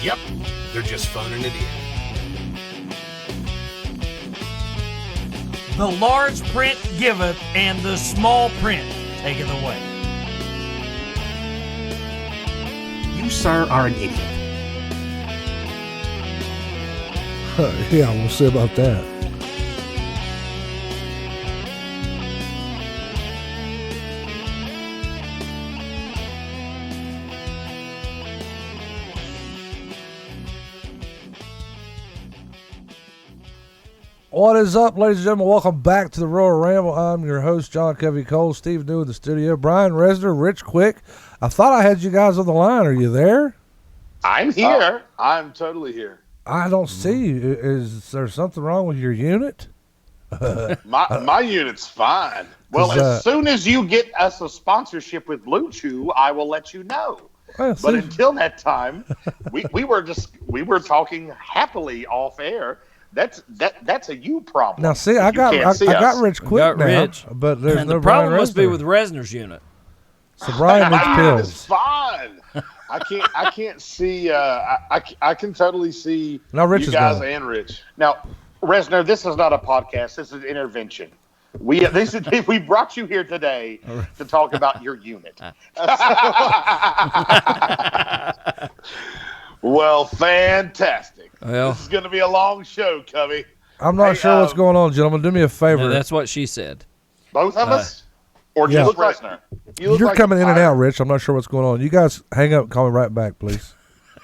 Yep, they're just phoning it in. The large print giveth, and the small print taketh away. You, sir, are an idiot. Yeah, we'll see about that. What is up, ladies and gentlemen? Welcome back to the Royal Ramble. I'm your host, John Covey Cole. Steve New in the studio. Brian Resner, Rich Quick. I thought I had you guys on the line. Are you there? I'm here. I'm totally here. I don't see you. Is there something wrong with your unit? My unit's fine. Well, as soon as you get us a sponsorship with Blue Chew, I will let you know. Well, But until that time, we were talking happily off air. That's a you problem. Now, see, I got Rich Quick now, Rich. but there's And no the problem Brian must be Resner. with Resner's unit. So Brian needs My unit is pills. fine. I can't see. I can totally see Now, Rich you is guys gone. and Rich. Now, Resner, this is not a podcast. This is an intervention. We brought you here today to talk about your unit. Well, fantastic. Well, This is going to be a long show, Covey. I'm not sure what's going on, gentlemen. Do me a favor. no, that's what she said. Both of us? Or Yeah. just Resner? You look You're like coming in and tired. out, Rich. I'm not sure what's going on. You guys hang up and call me right back, please.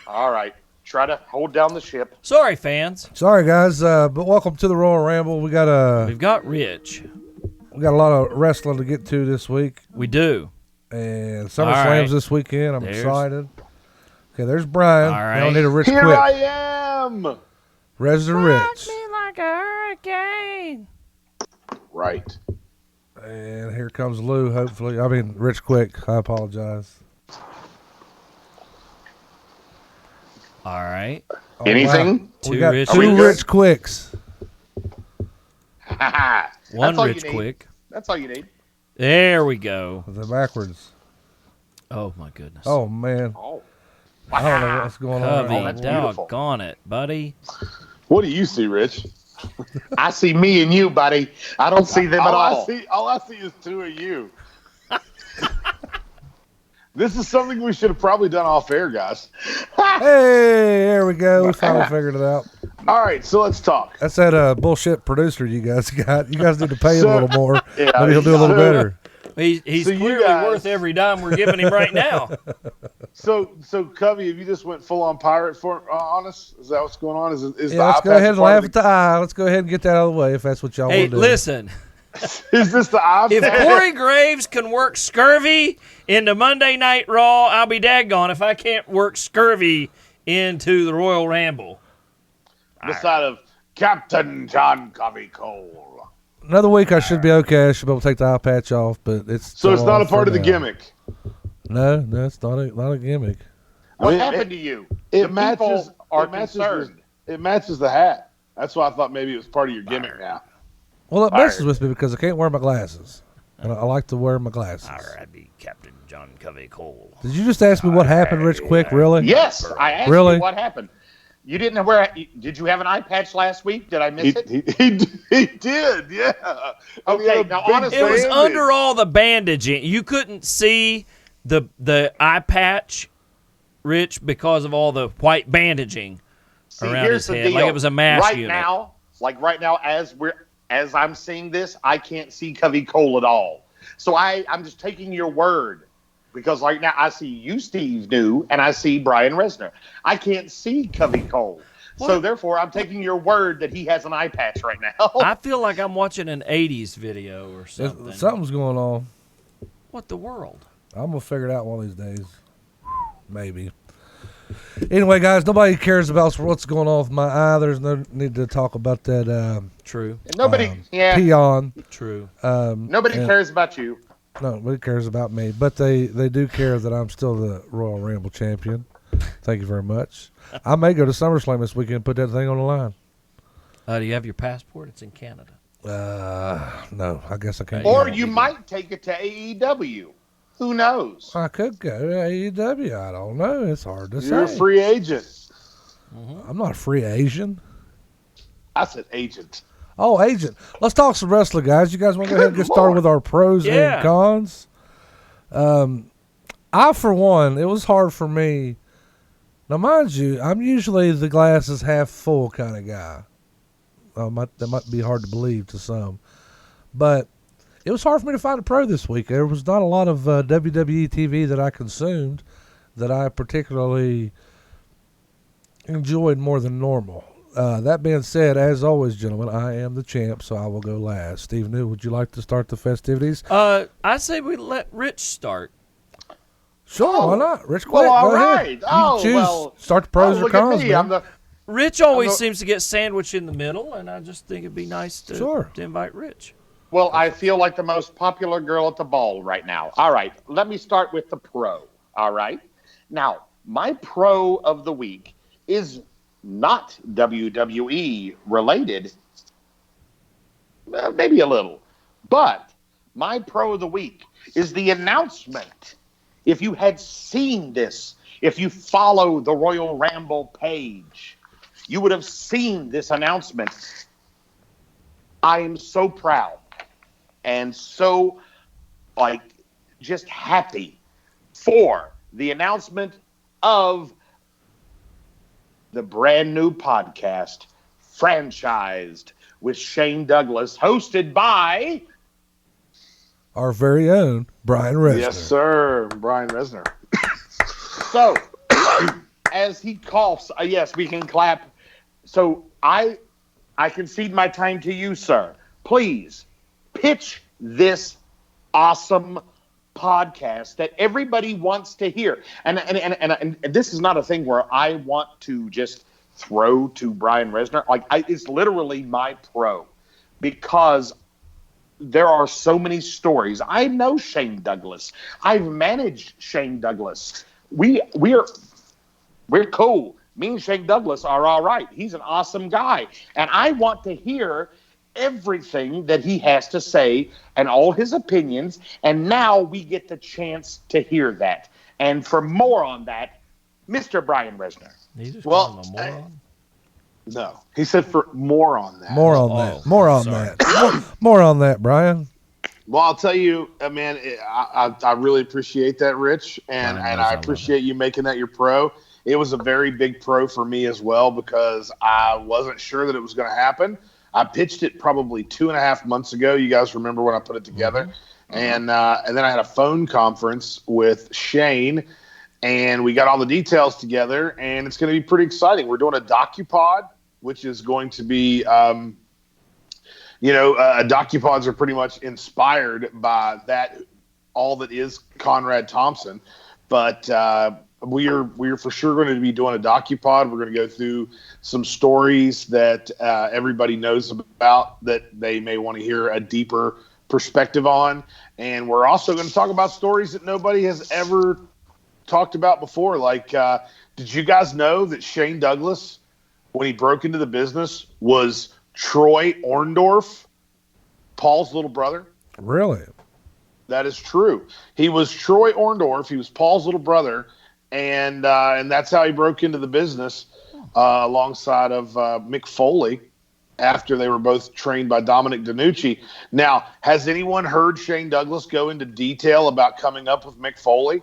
All right. Try to hold down the ship. Sorry, fans. Sorry, guys, but welcome to the Royal Ramble. We got We've got Rich. a lot of wrestling to get to this week, We do. and SummerSlam's right. this weekend. I'm There's- excited. Okay, there's Brian. All Now I right. need a Rich Here Quick. I am. Resner Rich. like a hurricane. Right. And here comes Lou, hopefully. I mean, Rich Quick. I apologize. All right. Oh, Anything? wow. We Two got Rich two Quicks. Rich Quicks. One all Rich you need. Quick. That's all you need. There we go. They're backwards. Oh, my goodness. Oh, man. Oh. I don't know what's going on. Covey, that's beautiful. doggone it, buddy. What do you see, Rich? I see me and you, buddy. I don't see them at all. All I see is two of you. This is something we should have probably done off air, guys. Hey, there we go. We finally figured it out. All right, so let's talk. That's that bullshit producer you guys got. You guys need to pay him a little more. Yeah, Maybe he'll do a little better. He's So you clearly guys- worth every dime we're giving him right now. So Covey, have you just went full on pirate on us? Is that what's going on? Is the Yeah, let's eye go patch ahead and part laugh of at the eye. Let's go ahead and get that out of the way if that's what y'all Hey, want to do. listen. Is this the eye If patch? Corey Graves can work scurvy into Monday Night Raw, I'll be daggone if I can't work scurvy into the Royal Ramble. The side of Captain John Covey Cole. Another week I should be okay. I should be able to take the eye patch off, but it's So it's still not on a part for of the now. gimmick. No, it's not a gimmick. I What mean, happened to you? It The matches. people are It matches. concerned. It matches the hat. That's why I thought maybe it was part of your gimmick now. Well, it All messes right. with me because I can't wear my glasses, and I like to wear my glasses. I'd be Captain John Covey Cole. Did you just ask me what happened, Rich Quick? Really? Yes, I asked Really? you what happened. You didn't wear. Did you have an eye patch last week? Did I miss it? He did. Yeah. And he Okay, had a now big honestly- It was bandage. under all the bandaging. You couldn't see the eye patch, Rich, because of all the white bandaging See, around here's his the head, deal. like it was a mask right unit. now, as I'm seeing this, I can't see Covey Cole at all. So I'm just taking your word. Because right now I see you, Steve New, and I see Brian Resner. I can't see Covey Cole. So What? therefore, I'm taking your word that he has an eye patch right now. I feel like I'm watching an 80s video or something. Something's going on. What the world? I'm gonna figure it out one of these days. Maybe. Anyway, guys, nobody cares about what's going on with my eye. There's no need to talk about that True, Nobody, peon. true. nobody and- cares about you. Nobody cares about me, but they do care that I'm still the Royal Ramble champion. Thank you very much. I may go to SummerSlam this weekend and put that thing on the line. Do you have your passport? It's in Canada. No, I guess I can't. Or go. you might take it to AEW. Who knows? I could go to AEW. I don't know. It's hard to You're a say. free agent. I'm not a free Asian. I said agent. Oh, agent. Let's talk some wrestling, guys. You guys want to go ahead and get started with our pros Yeah. and cons? I, for one, it was hard for me. Now, mind you, I'm usually the glass is half full kind of guy. That might be hard to believe to some. But it was hard for me to find a pro this week. There was not a lot of WWE TV that I consumed that I particularly enjoyed more than normal. That being said, as always, gentlemen, I am the champ, so I will go last. Steve New, would you like to start the festivities? I say we let Rich start. Sure, why not? Rich, quick, Well, all go ahead. right. You Oh, choose. well. Start the pros or look at cons, me. man. I'm the Rich always I'm seems to get sandwiched in the middle, and I just think it'd be nice to, Sure. to invite Rich. Well, I feel like the most popular girl at the ball right now. All right, let me start with the pro. All right. Now, my pro of the week is not WWE related, maybe a little, but my pro of the week is the announcement. If you had seen this, if you follow the Royal Ramble page, you would have seen this announcement. I am so proud and so, just happy for the announcement of the brand new podcast, Franchised, with Shane Douglas, hosted by... Our very own Brian Resner. Yes, sir. Brian Resner. So, as he coughs, yes, we can clap. So, I concede my time to you, sir. Please, pitch this awesome podcast that everybody wants to hear. And this is not a thing where I want to just throw to Brian Resner. It's literally my pro, because there are so many stories. I know Shane Douglas. I've managed Shane Douglas. We're cool. Me and Shane Douglas are all right. He's an awesome guy. And I want to hear everything that he has to say and all his opinions. And now we get the chance to hear that. And for more on that, Mr. Brian Resner. He just Well, called him a moron. No. He said for more on that. More on Oh, that. More on sorry. that. More on that, Brian. Well, I'll tell you, man, I really appreciate that, Rich, and Brian knows I I love appreciate you making that your pro. It was a very big pro for me as well, because I wasn't sure that it was going to happen. I pitched it probably 2.5 months ago. You guys remember when I put it together? And then I had a phone conference with Shane, and we got all the details together, and it's going to be pretty exciting. We're doing a DocuPod, which is going to be, DocuPods are pretty much inspired by all that is Conrad Thompson. But we're for sure going to be doing a DocuPod. We're going to go through some stories that everybody knows about that they may want to hear a deeper perspective on. And we're also going to talk about stories that nobody has ever talked about before. Like, did you guys know that Shane Douglas, when he broke into the business, was Troy Orndorff, Paul's little brother? Really? That is true. He was Troy Orndorff. He was Paul's little brother, and that's how he broke into the business alongside of Mick Foley after they were both trained by Dominic DiNucci. Now, has anyone heard Shane Douglas go into detail about coming up with Mick Foley?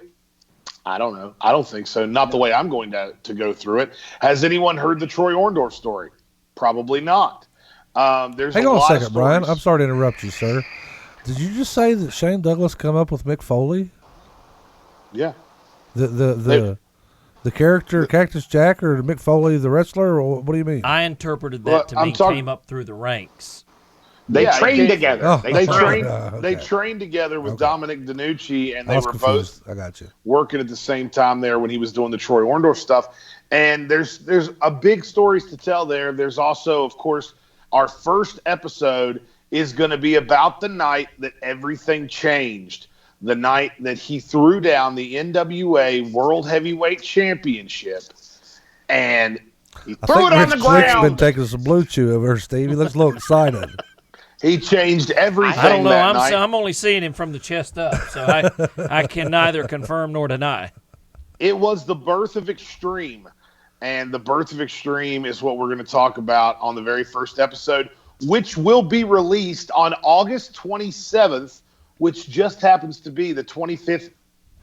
I don't know. I don't think so. Not the way I'm going to go through it. Has anyone heard the Troy Orndorff story? Probably not. There's Hang a on a lot of second, Brian. stories. I'm sorry to interrupt you, sir. Did you just say that Shane Douglas come up with Mick Foley? Yeah. The character Cactus Jack, or Mick Foley the wrestler, or what do you mean? I interpreted that Well, to I'm mean talking- came up through the ranks. They Yeah, trained they- together. Oh. They trained. Okay. They trained together with Dominic DiNucci, and I they was were confused. both I got you. working at the same time there when he was doing the Troy Orndorff stuff. And there's a big stories to tell there. There's also, of course, our first episode is going to be about the night that everything changed. The night that he threw down the NWA World Heavyweight Championship, and he I threw think it on Rich the Quick's been ground. taking some blue chew over here, Steve. He looks a little excited. He changed everything. I don't know. that night. I'm only seeing him from the chest up, so I can neither confirm nor deny. It was the birth of Extreme. And the birth of Extreme is what we're going to talk about on the very first episode, which will be released on August 27th, which just happens to be the 25th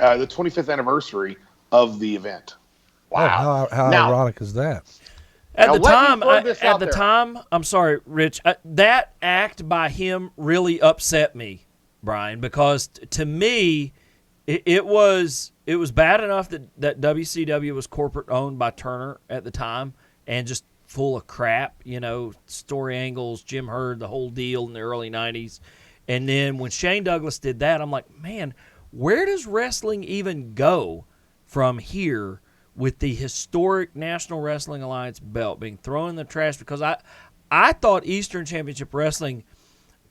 anniversary of the event. Wow. How Now- ironic is that? At Now, the let me time, throw this out there. I'm sorry, Rich. That act by him really upset me, Brian, because to me, it was bad enough that WCW was corporate owned by Turner at the time and just full of crap, story angles, Jim Herd, the whole deal in the early '90s, and then when Shane Douglas did that, I'm like, man, where does wrestling even go from here? With the historic National Wrestling Alliance belt being thrown in the trash, because I thought Eastern Championship Wrestling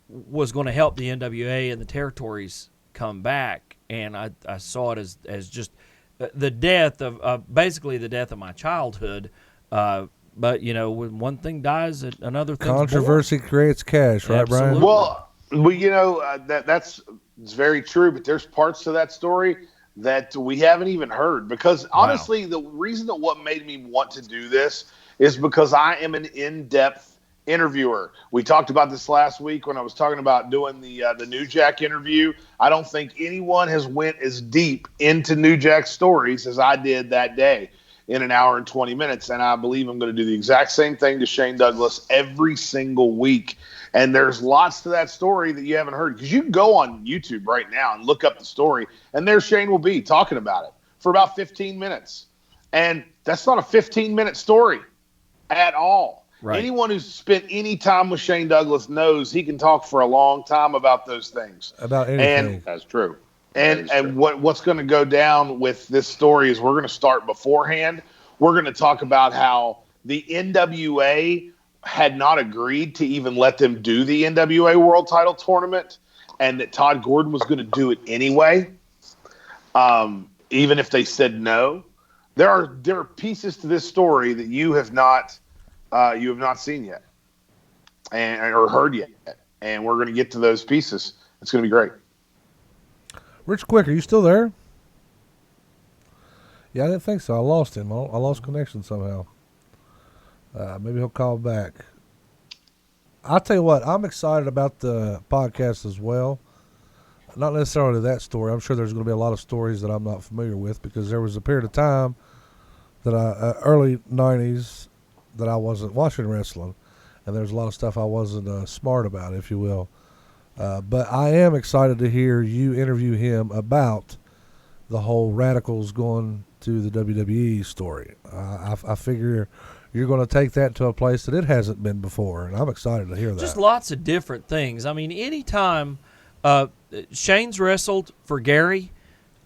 was going to help the NWA and the territories come back, and I saw it as just the death of basically the death of my childhood. But when one thing dies, another thing's Controversy creates cash, right, Absolutely. Brian? That's very true, but there's parts to that story that we haven't even heard, because honestly, the reason that what made me want to do this is because I am an in-depth interviewer. We talked about this last week when I was talking about doing the New Jack interview. I don't think anyone has went as deep into New Jack stories as I did that day in an hour and 20 minutes. And I believe I'm going to do the exact same thing to Shane Douglas every single week. And there's lots to that story that you haven't heard, because you can go on YouTube right now and look up the story, and there Shane will be talking about it for about 15 minutes. And that's not a 15-minute story at all. Right. Anyone who's spent any time with Shane Douglas knows he can talk for a long time about those things. About anything. And that's true. And what's going to go down with this story is we're going to start beforehand. We're going to talk about how the NWA had not agreed to even let them do the NWA World Title Tournament, and that Todd Gordon was going to do it anyway, even if they said no. There are pieces to this story that you have not seen yet, or heard yet, and we're going to get to those pieces. It's going to be great. Rich Quick, are you still there? Yeah, I didn't think so. I lost him. I lost connection somehow. Maybe he'll call back. I'll tell you what, I'm excited about the podcast as well. Not necessarily that story. I'm sure there's going to be a lot of stories that I'm not familiar with, because there was a period of time that early 90s, that I wasn't watching wrestling, and there's a lot of stuff I wasn't smart about, if you will. But I am excited to hear you interview him about the whole Radicals going to the WWE story. I figure you're going to take that to a place that it hasn't been before, and I'm excited to hear that. Just lots of different things. I mean, anytime Shane's wrestled for Gary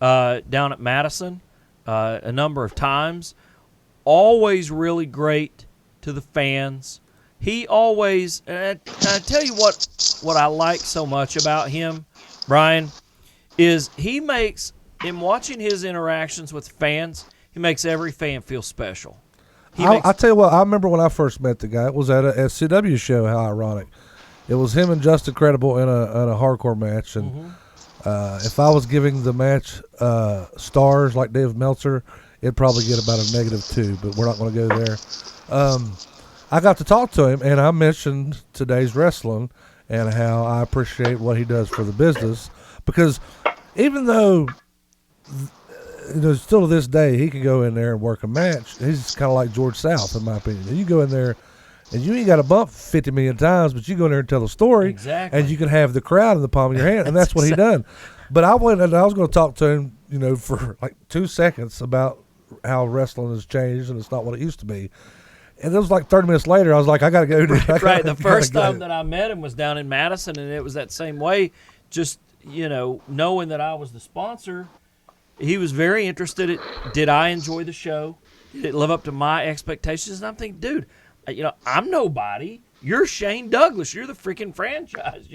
down at Madison a number of times, always really great to the fans. He always, and I tell you what I like so much about him, Brian, is he makes, in watching his interactions with fans, he makes every fan feel special. I'll tell you what, I remember when I first met the guy, it was at a SCW show. How ironic. It was him and Justin Credible in a hardcore match, and if I was giving the match stars like Dave Meltzer, it'd probably get about a -2, but we're not going to go there. I got to talk to him, and I mentioned today's wrestling and how I appreciate what he does for the business, because even though still to this day he can go in there and work a match, he's kind of like George South, in my opinion. You go in there and you ain't got to bump 50 million times, but you go in there and tell a story, exactly, and you can have the crowd in the palm of your hand, and that's what he done. But I went and I was going to talk to him, for like 2 seconds about how wrestling has changed and it's not what it used to be. And it was like 30 minutes later, I was like, I got to go. Right. The first time that I met him was down in Madison, and it was that same way. Just, knowing that I was the sponsor, he was very interested. Did I enjoy the show? Did it live up to my expectations? And I'm thinking, dude, I'm nobody. You're Shane Douglas. You're the freaking franchise.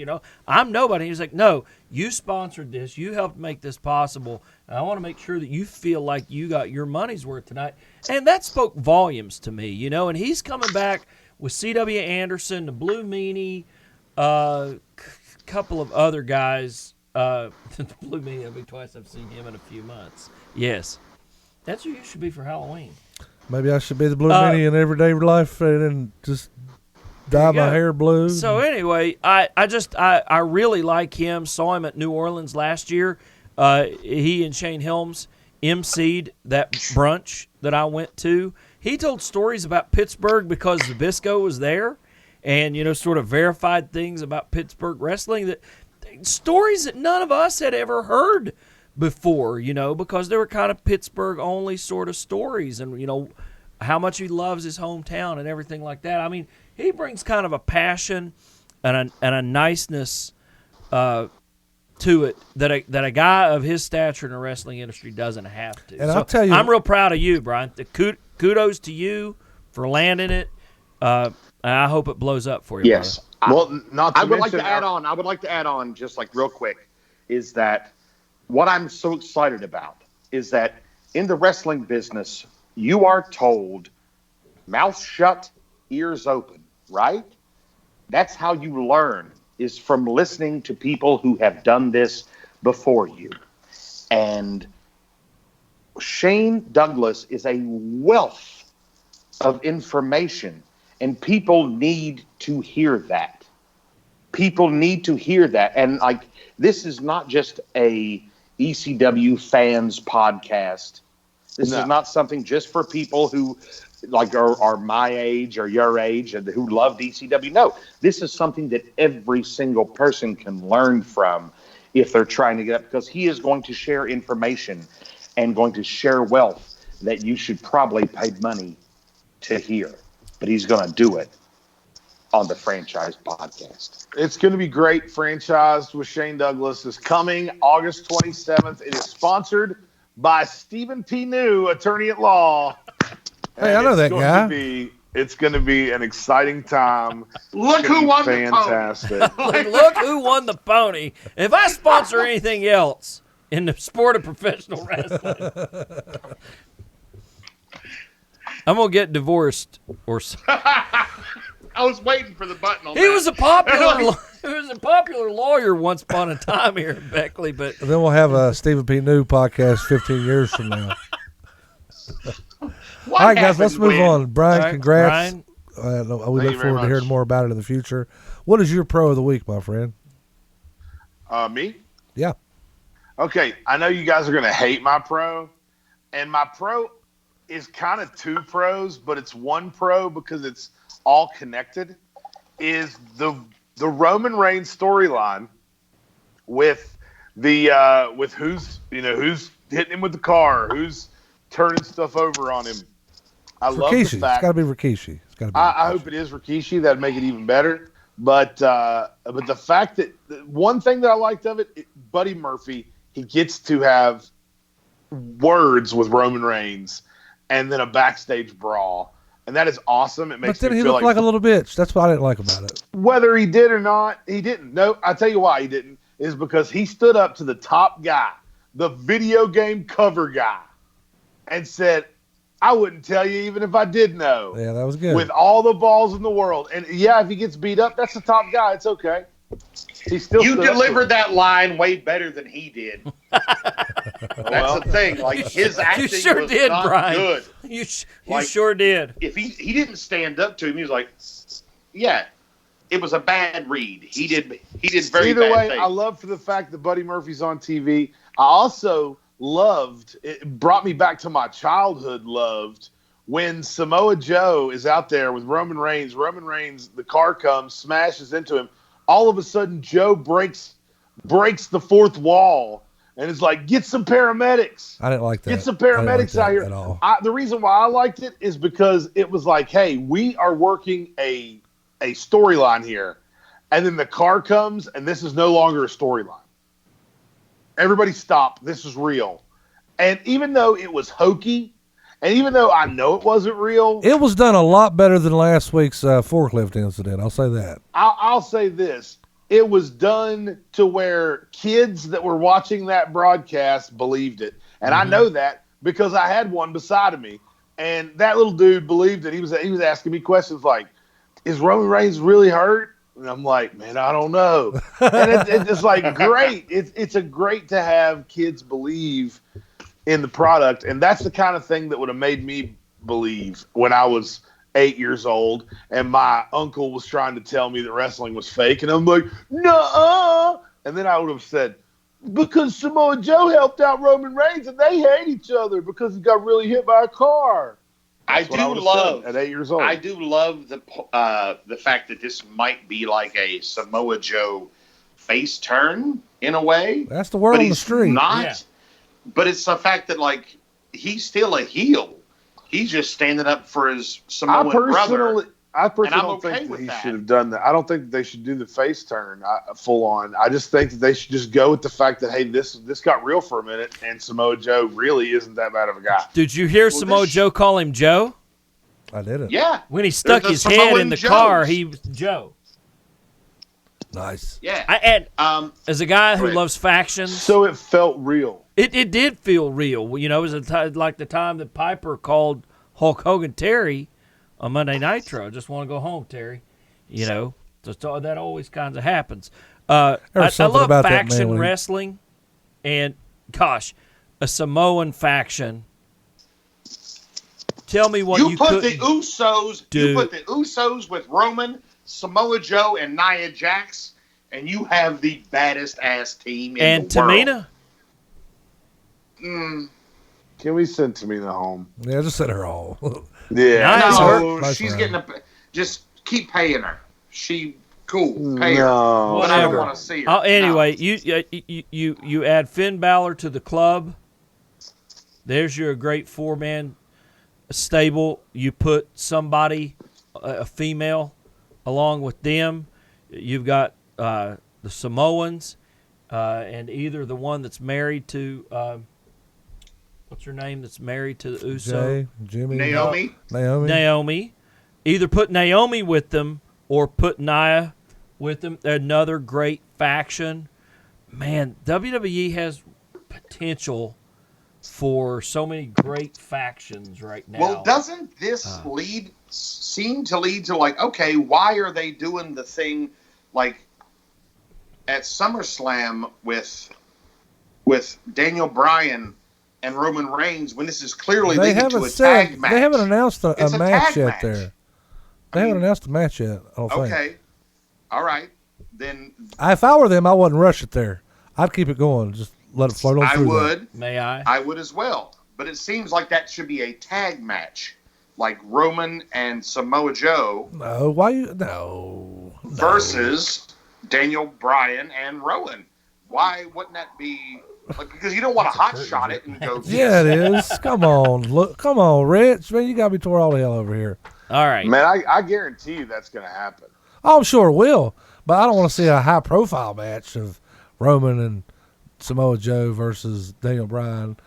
I'm nobody. He was like, no, you sponsored this. You helped make this possible. And I want to make sure that you feel like you got your money's worth tonight. And that spoke volumes to me, and he's coming back with C.W. Anderson, the Blue Meanie, couple of other guys. The Blue Meanie, that'll be twice I've seen him in a few months. Yes. That's who you should be for Halloween. Maybe I should be the Blue Meanie in everyday life and then just dye my hair blue. So anyway, I really like him. Saw him at New Orleans last year. He and Shane Helms emceed that brunch that I went to. He told stories about Pittsburgh because Zbyszko was there, and sort of verified things about Pittsburgh wrestling, stories that none of us had ever heard before. Because they were kind of Pittsburgh only sort of stories, and how much he loves his hometown and everything like that. I mean, he brings kind of a passion and a niceness to it that a guy of his stature in the wrestling industry doesn't have to. And I'll tell you, I'm real proud of you, Brian. Kudos to you for landing it. And I hope it blows up for you. Yes. Well, not to I would like mention to add on. I would like to add on, just like real quick, is that what I'm so excited about is that in the wrestling business, you are told, mouth shut, ears open, right? That's how you learn, is from listening to people who have done this before you. And Shane Douglas is a wealth of information, and people need to hear that. People need to hear that. And this is not just a ECW fans podcast. This is not something just for people who are my age or your age and who love ECW. No, this is something that every single person can learn from if they're trying to get up, because he is going to share information and going to share wealth that you should probably pay money to hear. But he's going to do it on the Franchise Podcast. It's going to be great. Franchised with Shane Douglas is coming August 27th. It is sponsored by Stephen P. New, attorney at law. Hey, I know that guy. It's going to be an exciting time. Look who won fantastic. the pony. Look who won the pony. If I sponsor anything else in the sport of professional wrestling, I'm going to get divorced or I was waiting for the button on that. He was a popular lawyer once upon a time here in Beckley, but And then we'll have a Stephen P. New podcast 15 years from now. All right, guys, let's move on. Brian, All right, congrats. Brian. We Thank look you very forward to hearing much. more about it in the future. What is your pro of the week, my friend? Me? Yeah. Okay, I know you guys are going to hate my pro, and my pro is kind of two pros, but it's one pro because it's all connected, is the Roman Reigns storyline with with who's hitting him with the car, who's turning stuff over on him. I love the Rikishi. It's fact. got to be Rikishi. It's got to be. I hope it is Rikishi. That'd make it even better. But the fact that one thing that I liked of it, Buddy Murphy, he gets to have words with Roman Reigns and then a backstage brawl. And that is awesome. It makes But then me he feel looked like a little bitch. That's what I didn't like about it. whether he did or not, he didn't. No, I tell you why he didn't, is because he stood up to the top guy, the video game cover guy, and said, I wouldn't tell you even if I did know. Yeah, that was good. With all the balls in the world. And yeah, if he gets beat up, that's the top guy. It's okay. He still You stood up to delivered him. that line way better than he did. That's the thing. Like, his acting you sure was did, not Brian. good. You Like- sure did. If he didn't stand up to him, he was like, yeah, it was a bad read. He did very Either bad way, things. I love for the fact that Buddy Murphy's on TV. I also loved, it brought me back to my childhood loved, when Samoa Joe is out there with Roman Reigns. Roman Reigns, the car comes, smashes into him. All of a sudden, Joe breaks the fourth wall and is like, get some paramedics. I didn't like that. Get some I didn't like paramedics that out here. at all. The reason why I liked it is because it was like, hey, we are working a storyline here. And then the car comes, and this is no longer a storyline. Everybody stop. This is real. And even though it was hokey, and even though I know it wasn't real, It was done a lot better than last week's forklift incident. I'll say that. I'll say this. It was done to where kids that were watching that broadcast believed it. And I know that because I had one beside of me. And that little dude believed it. He was asking me questions like, is Roman Reigns really hurt? And I'm like, man, I don't know. And it's like great. It's a great to have kids believe in the product. And that's the kind of thing that would have made me believe when I was 8 years old and my uncle was trying to tell me that wrestling was fake, and I'm like, no, and then I would have said, because Samoa Joe helped out Roman Reigns and they hate each other because he got really hit by a car. I That's what do would've love said at 8 years old. I do love the fact that this might be like a Samoa Joe face turn in a way. That's the word But on the he's street. not. Yeah. But it's the fact that like he's still a heel. He's just standing up for his Samoan brother. I personally I'm don't okay think that with he that. should have done that. I don't think they should do the face turn full on. I just think that they should just go with the fact that, hey, this got real for a minute, and Samoa Joe really isn't that bad of a guy. Did you hear Samoa Joe call him Joe? I didn't. Yeah. When he stuck There's his a head Samoan in the Joes. car, he was Joe. Nice. Yeah. As a guy who Right. loves factions, So it felt real. it did feel real. You know, it was like the time that Piper called Hulk Hogan Terry on Monday Nitro. I just want to go home, Terry. You know, just that always kind of happens. I something love about that faction man, Lee. wrestling, and gosh, a Samoan faction. Tell me what you you put could the Usos. do. You put the Usos with Roman, Samoa Joe, and Nia Jax, and you have the baddest ass team in and the world. Tamina. Can we send Tamina home? Yeah, just send her all. Yeah. Nice. No, Nice she's round. getting a. Just keep paying her. She cool. Pay her. No. But I don't Whatever. want to see her. Anyway, No. you add Finn Balor to the club. There's your great 4-man stable. You put somebody, a female, along with them. You've got the Samoans, and either the one that's married to what's her name? That's married to the Uso. Jay, Jimmy, Naomi. Naomi. Either put Naomi with them or put Nia with them. Another great faction. Man, WWE has potential for so many great factions right now. Well, doesn't this seem to lead to like, okay, why are they doing the thing like at SummerSlam with Daniel Bryan and Roman Reigns when this is clearly They leading to haven't a said. tag match? They haven't announced It's a a match tag yet. match. There, they haven't announced a match yet. I don't think. Okay, all right, then If I were them, I wouldn't rush it there. I'd keep it going. Just let it float on I through. would. May I? I would as well. But it seems like that should be a tag match, like Roman and Samoa Joe No, why you? No. versus Daniel Bryan and Rowan. Why wouldn't that be? Like, because you don't want to hot shot it and go. Yeah, it is. Come on, look. Come on, Rich. Man, you got me tore all the hell over here. All right. Man, I guarantee you that's going to happen. Oh, I'm sure it will, but I don't want to see a high-profile match of Roman and Samoa Joe versus Daniel Bryan.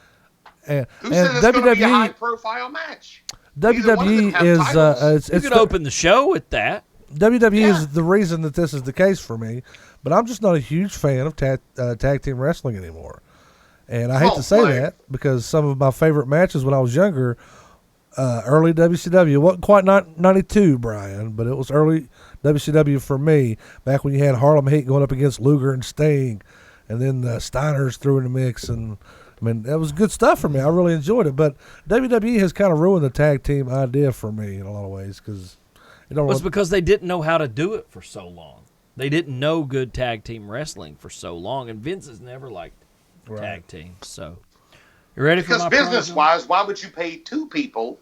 And, Who said and it's going to be a high WWE, profile match? Neither one of them WWE have is titles. You can open the show with that. WWE Yeah. is the reason that this is the case for me, but I'm just not a huge fan of tag team wrestling anymore. And I hate Oh, to say right. that because some of my favorite matches when I was younger, early WCW, it wasn't quite 92, Brian, but it was early WCW for me, back when you had Harlem Heat going up against Luger and Sting, and then the Steiners threw in the mix, and I mean, that was good stuff for me. I really enjoyed it, but WWE has kind of ruined the tag team idea for me in a lot of ways because it don't It was really, because they didn't know how to do it for so long. They didn't know good tag team wrestling for so long, and Vince has never liked tag teams. So, you ready for Because my business-wise, why would you pay two people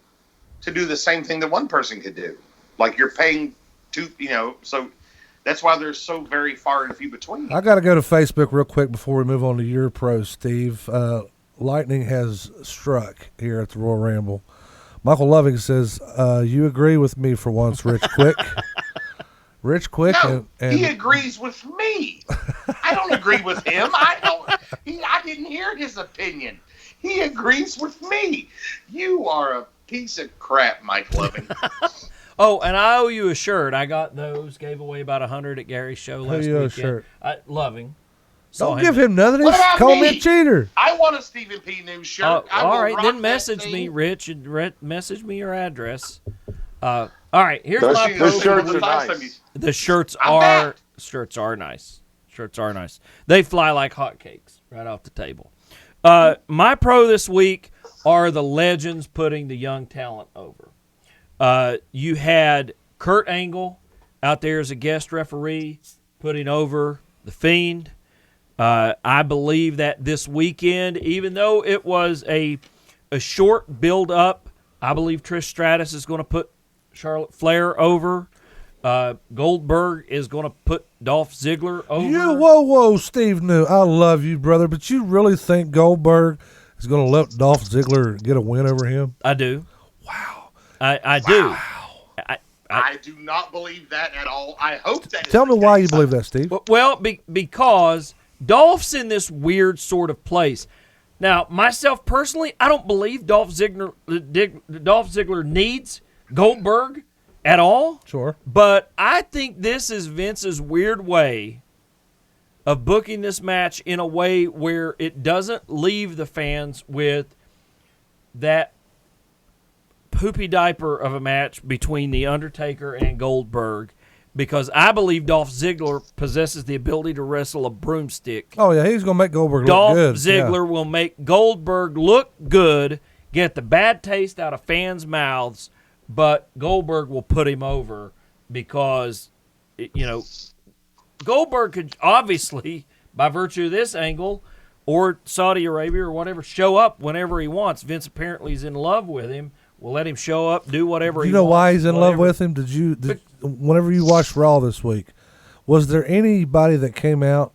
to do the same thing that one person could do? Like you're paying two, so that's why they're so very far and few between. I got to go to Facebook real quick before we move on to your pro, Steve. Lightning has struck here at the Royal Ramble. Michael Loving says, you agree with me for once, Rich Quick. Rich Quick. No, and he agrees with me. I don't agree with him. I didn't hear his opinion. He agrees with me. You are a piece of crap, Mike Loving. Oh, and I owe you a shirt. I got those. Gave away about 100 at Gary's show last you a weekend. shirt? Loving. Saw don't give him nothing. What about Call me a me? cheater. I want a Stephen P. News shirt. I will all right, rock then that message thing. me, Rich, and message me your address. All right, here's Those my shirts- pro. those shirts are nice. The shirts I'm are back. shirts are nice. Shirts are nice. They fly like hotcakes right off the table. My pro this week are the legends putting the young talent over. You had Kurt Angle out there as a guest referee putting over The Fiend. I believe that this weekend, even though it was a short build-up, I believe Trish Stratus is going to put Charlotte Flair over. Goldberg is going to put Dolph Ziggler over. Whoa, Steve New. I love you, brother, but you really think Goldberg is going to let Dolph Ziggler get a win over him? I do. Wow. I do. I do not believe that at all. I hope that. Tell me why you believe that, Steve. Well, because Dolph's in this weird sort of place. Now, myself personally, I don't believe Dolph Ziggler needs Goldberg at all. Sure. But I think this is Vince's weird way of booking this match in a way where it doesn't leave the fans with that poopy diaper of a match between The Undertaker and Goldberg, because I believe Dolph Ziggler possesses the ability to wrestle a broomstick. Oh, yeah, he's going to make Goldberg Dolph look good. Ziggler will make Goldberg look good, get the bad taste out of fans' mouths, but Goldberg will put him over because, Goldberg could obviously, by virtue of this angle, or Saudi Arabia or whatever, show up whenever he wants. Vince apparently is in love with him. We'll let him show up, do whatever he wants. You know why he's in love whatever. with him? Whenever you watched Raw this week, was there anybody that came out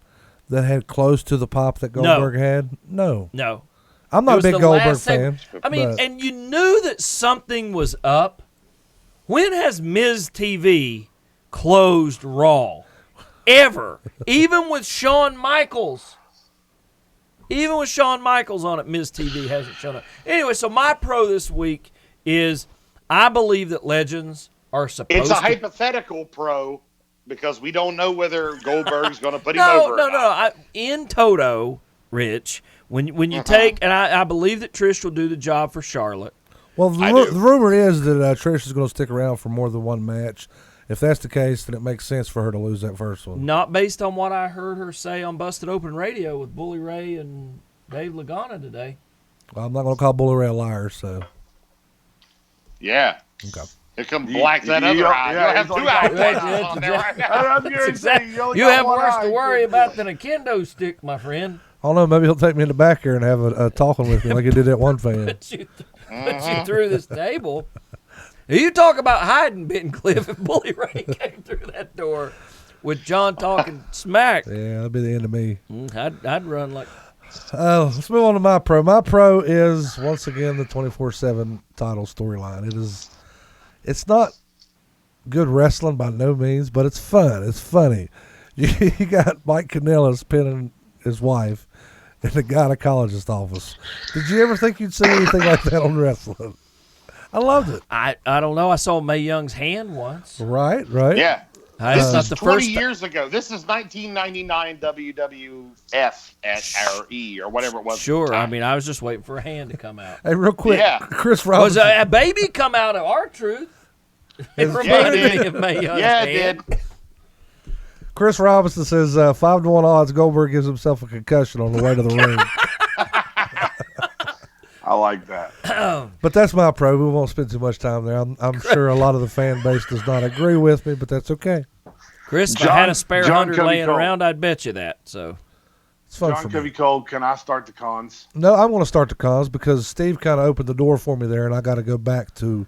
that had close to the pop that Goldberg had? No. No. I'm not a big Goldberg fan. I mean, and you knew that something was up. When has Miz TV closed Raw? Ever. Even with Shawn Michaels. Even with Shawn Michaels on it, Miz TV hasn't shown up. Anyway, so my pro this week is I believe that legends are supposed It's a to... hypothetical pro because we don't know whether Goldberg's going to put him over. No. In toto, Rich, when you take... And I believe that Trish will do the job for Charlotte. Well, the rumor is that Trish is going to stick around for more than one match. If that's the case, then it makes sense for her to lose that first one. Not based on what I heard her say on Busted Open Radio with Bully Ray and Dave Lagana today. Well, I'm not going to call Bully Ray a liar, so. Yeah. Okay. Here comes Black that other eye. yeah, You'll have he's two only got eyes one on there right now. I'm going to say, you only You got have one worse eye. to worry about than a kendo stick, my friend. I don't know. Maybe he'll take me in the back here and have a talking with me like he did that one fan. Put you through this table. You talk about hiding, Cliff, if Bully Ray came through that door with John talking smack. Yeah, that'd be the end of me. I'd run like... Let's move on to my pro. My pro is, once again, the 24/7 title storyline. It's not good wrestling by no means, but it's fun. It's funny. You got Mike Kanellis pinning his wife in the gynecologist office. Did you ever think you'd see anything like that on wrestling? I loved it. I don't know. I saw Mae Young's hand once. Right. Yeah. It's This not is the 20 first years ago. This is 1999 WWF or E or whatever it was. Sure. I mean, I was just waiting for a hand to come out. Hey, real quick, Yeah. Chris Was Robinson. a baby come out of R-Truth? It reminded me of Mae Young's Yeah, hand. it did. Chris Robinson says 5-1 odds Goldberg gives himself a concussion on the way to the ring. I like that. But that's my pro. We won't spend too much time there. I'm sure a lot of the fan base does not agree with me, but that's okay. Chris, if I had a spare John 100 Covey laying Cole. around, I'd bet you that. So It's fun John for Covey me. Cole, can I start the cons? No, I'm going to start the cons because Steve kind of opened the door for me there, and I got to go back to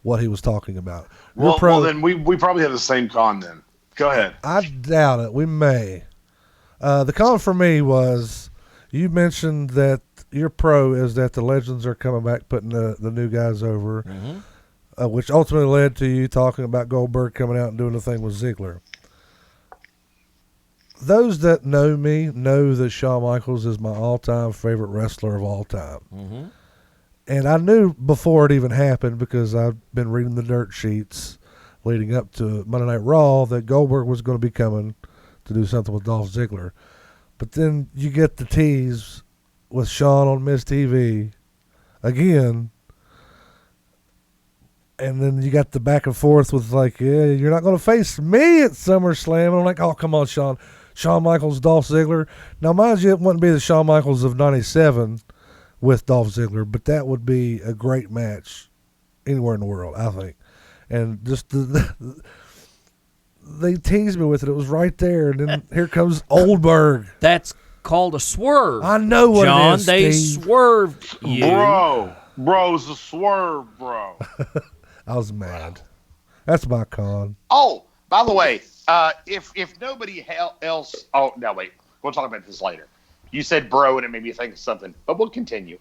what he was talking about. Your Well, pro, then we probably have the same con then. Go ahead. I doubt it. We may. The con for me was you mentioned that your pro is that the legends are coming back, putting the new guys over, which ultimately led to you talking about Goldberg coming out and doing the thing with Ziggler. Those that know me know that Shawn Michaels is my all-time favorite wrestler of all time. And I knew before it even happened because I've been reading the dirt sheets leading up to Monday Night Raw that Goldberg was going to be coming to do something with Dolph Ziggler. But then you get the tease with Shawn on Miz TV again. And then you got the back and forth with like, yeah, you're not going to face me at SummerSlam. And I'm like, oh, come on, Shawn. Shawn Michaels, Dolph Ziggler. Now, mind you, it wouldn't be the Shawn Michaels of '97 with Dolph Ziggler, but that would be a great match anywhere in the world, I think. And just they teased me with it. It was right there, and then here comes Oldberg. That's called a swerve. I know what John, it is, they Steve. swerved you. Bro, it's a swerve, bro. I was mad. That's my con. Oh, by the way, if nobody else, oh no, wait, we'll talk about this later. You said bro, and it made me think of something, but we'll continue.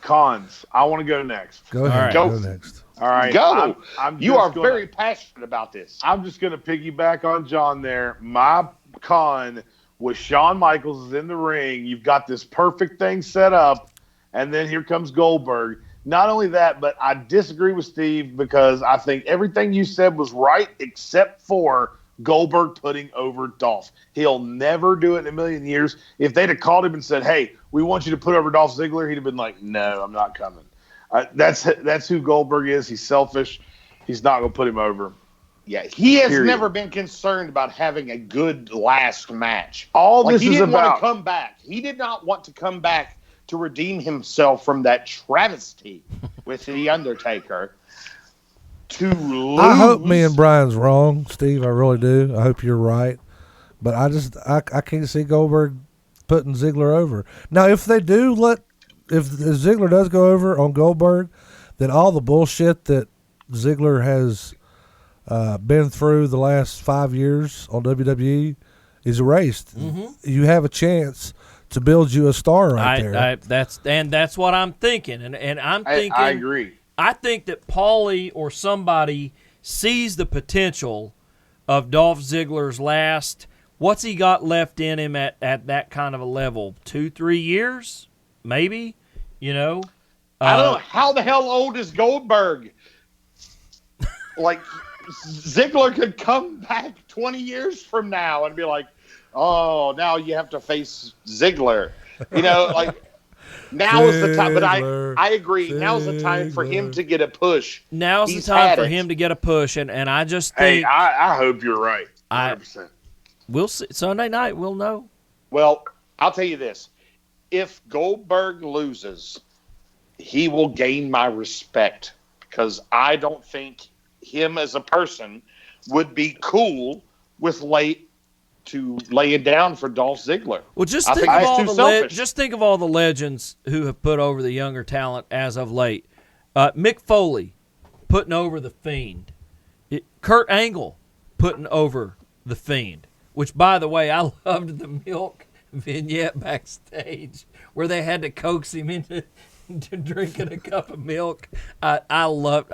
Cons. I want to go next. Go ahead. right. Go Go. next. All right. Go. I'm You just are gonna- very passionate about this. I'm just going to piggyback on John there. My con was Shawn Michaels is in the ring. You've got this perfect thing set up, and then here comes Goldberg. Not only that, but I disagree with Steve because I think everything you said was right except for Goldberg putting over Dolph. He'll never do it in a million years. If they'd have called him and said, hey, we want you to put over Dolph Ziggler, he'd have been like, no, I'm not coming. That's who Goldberg is. He's selfish. He's not going to put him over. Yeah, he has Period. never been concerned about having a good last match. All Like, this he is didn't want about to come back. He did not want to come back to redeem himself from that travesty with the Undertaker. To lose. I hope me and Brian's wrong, Steve. I really do. I hope you're right. But I can't see Goldberg putting Ziggler over. Now, if they do if Ziggler does go over on Goldberg, then all the bullshit that Ziggler has been through the last 5 years on WWE is erased. Mm-hmm. You have a chance to build you a star there. That's what I'm thinking, and I'm thinking. I agree. I think that Paulie or somebody sees the potential of Dolph Ziggler's last. What's he got left in him at that kind of a level? 2-3 years, maybe. You know. I don't know. How the hell old is Goldberg? Like, Ziggler could come back 20 years from now and be like, oh, now you have to face Ziggler. You know, like, now is the time. But I agree. Now's the time for him to get a push. Now's He's the time had for it. him to get a push, and I just Hey, think I hope you're right. 100%. we'll see. Sunday night, we'll know. Well, I'll tell you this. If Goldberg loses, he will gain my respect because I don't think him as a person would be cool with laying down for Dolph Ziggler. Well, just I think think of he's all too the selfish. just think of all the legends who have put over the younger talent as of late. Mick Foley putting over the Fiend. Kurt Angle putting over the Fiend. Which, by the way, I loved the milk vignette backstage where they had to coax him into drinking a cup of milk. I loved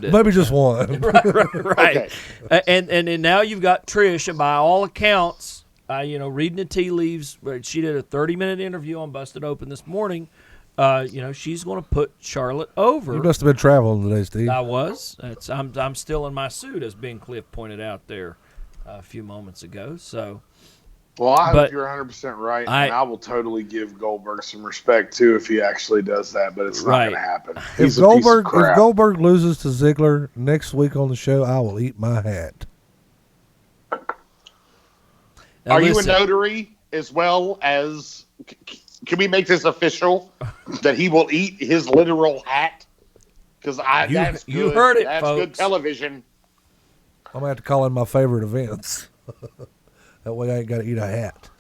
it. Maybe just one. Right. Okay. And now you've got Trish, and by all accounts, reading the tea leaves, she did a 30-minute interview on Busted Open this morning. She's going to put Charlotte over. You must have been traveling today, Steve. I was. I'm still in my suit, as Ben Cliff pointed out there a few moments ago. So. Well, I But hope you're 100% right, I- and I will totally give Goldberg some respect too if he actually does that. But it's not Right. going to happen. If He's a piece of crap. Goldberg loses to Ziggler next week on the show, I will eat my hat. Now Are you a listen, notary as well as? Can we make this official that he will eat his literal hat? Because that's you good. heard it, That's folks. good television. I'm going to have to call in my favorite events. That way I ain't got to eat a hat.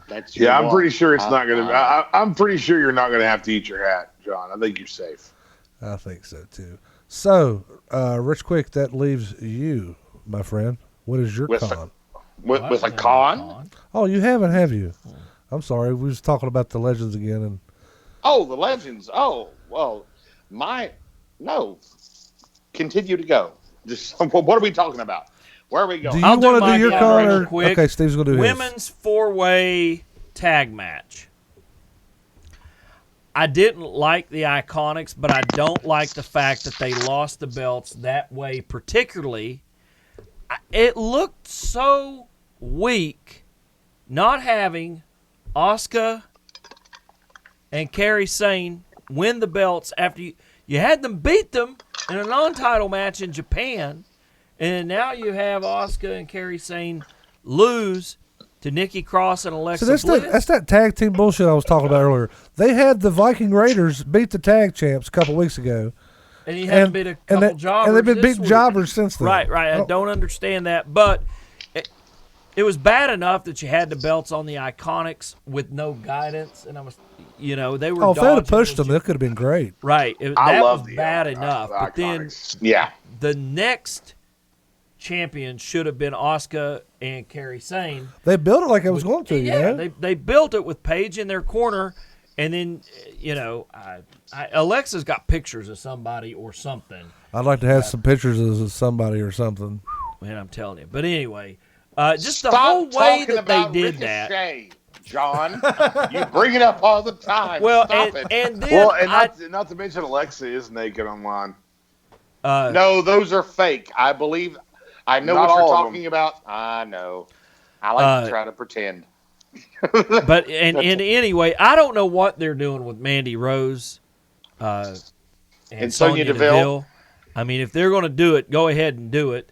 That's Yeah, I'm your pretty one. sure it's not going to. I'm pretty sure you're not going to have to eat your hat, John. I think you're safe. I think so, too. So, Rich Quick, that leaves you, my friend. What is your With con? with a con. Oh, you haven't, have you? I'm sorry. We was talking about the legends again. And Oh, the legends. Oh, well, no. Continue to go. Just what are we talking about? Where are we going? do you I'll do want to my do your con con? real Or, quick. okay, Steve's going to do his. Women's 4-way tag match. I didn't like the Iconics, but I don't like the fact that they lost the belts that way particularly. It looked so weak not having Asuka and Kairi Sane win the belts after you had them beat them in a non-title match in Japan, and now you have Asuka and Kairi Sane lose to Nikki Cross and Alexa So that's Bliss. that's that tag team bullshit I was talking about earlier. They had the Viking Raiders beat the tag champs a couple weeks ago. and he hadn't beat a couple jobbers. and they've been this beating week. jobbers since then. Right. I Oh, don't understand that, but it was bad enough that you had the belts on the Iconics with no guidance, and I was, they were. Oh, if they would have dodging pushed the them, it could have been great. Right. I That love was the bad enough. the But then Iconics. Yeah. the next champion should have been Asuka and Kairi Sane. They built it like it was going to. Yeah, you know? they built it with Paige in their corner, and then Alexa's got pictures of somebody or something. I'd like to have some pictures of somebody or something. Man, I'm telling you. But anyway, just the Stop whole way talking that they about did that. Ricochet, John. You bring it up all the time. Well, Stop it. and then Well, and I, not to mention Alexa is naked online. No, those are fake. I believe. I know Not what you're all of talking about. I know. I like to try to pretend. but and anyway, I don't know what they're doing with Mandy Rose and And Sonya Sonya Deville. I mean, if they're going to do it, go ahead and do it.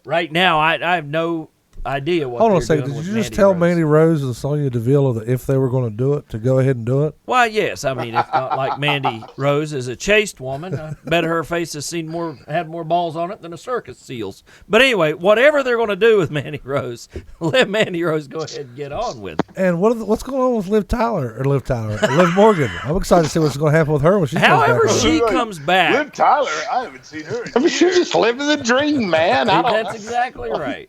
Right now, I have no idea what. Hold on they're a second. doing Did with you just Mandy tell Rose. Mandy Rose and Sonya Deville that if they were going to do it, to go ahead and do it? Well, yes. I mean, if not like Mandy Rose is a chaste woman, I bet her face has had more balls on it than a circus seal's. But anyway, whatever they're going to do with Mandy Rose, let Mandy Rose go ahead and get on with it. And what's going on with Liv Morgan? I'm excited to see what's going to happen with her when she However comes back. she comes back, Liv Tyler, I haven't seen her. I mean, she's just living the dream, man. I don't that's exactly right.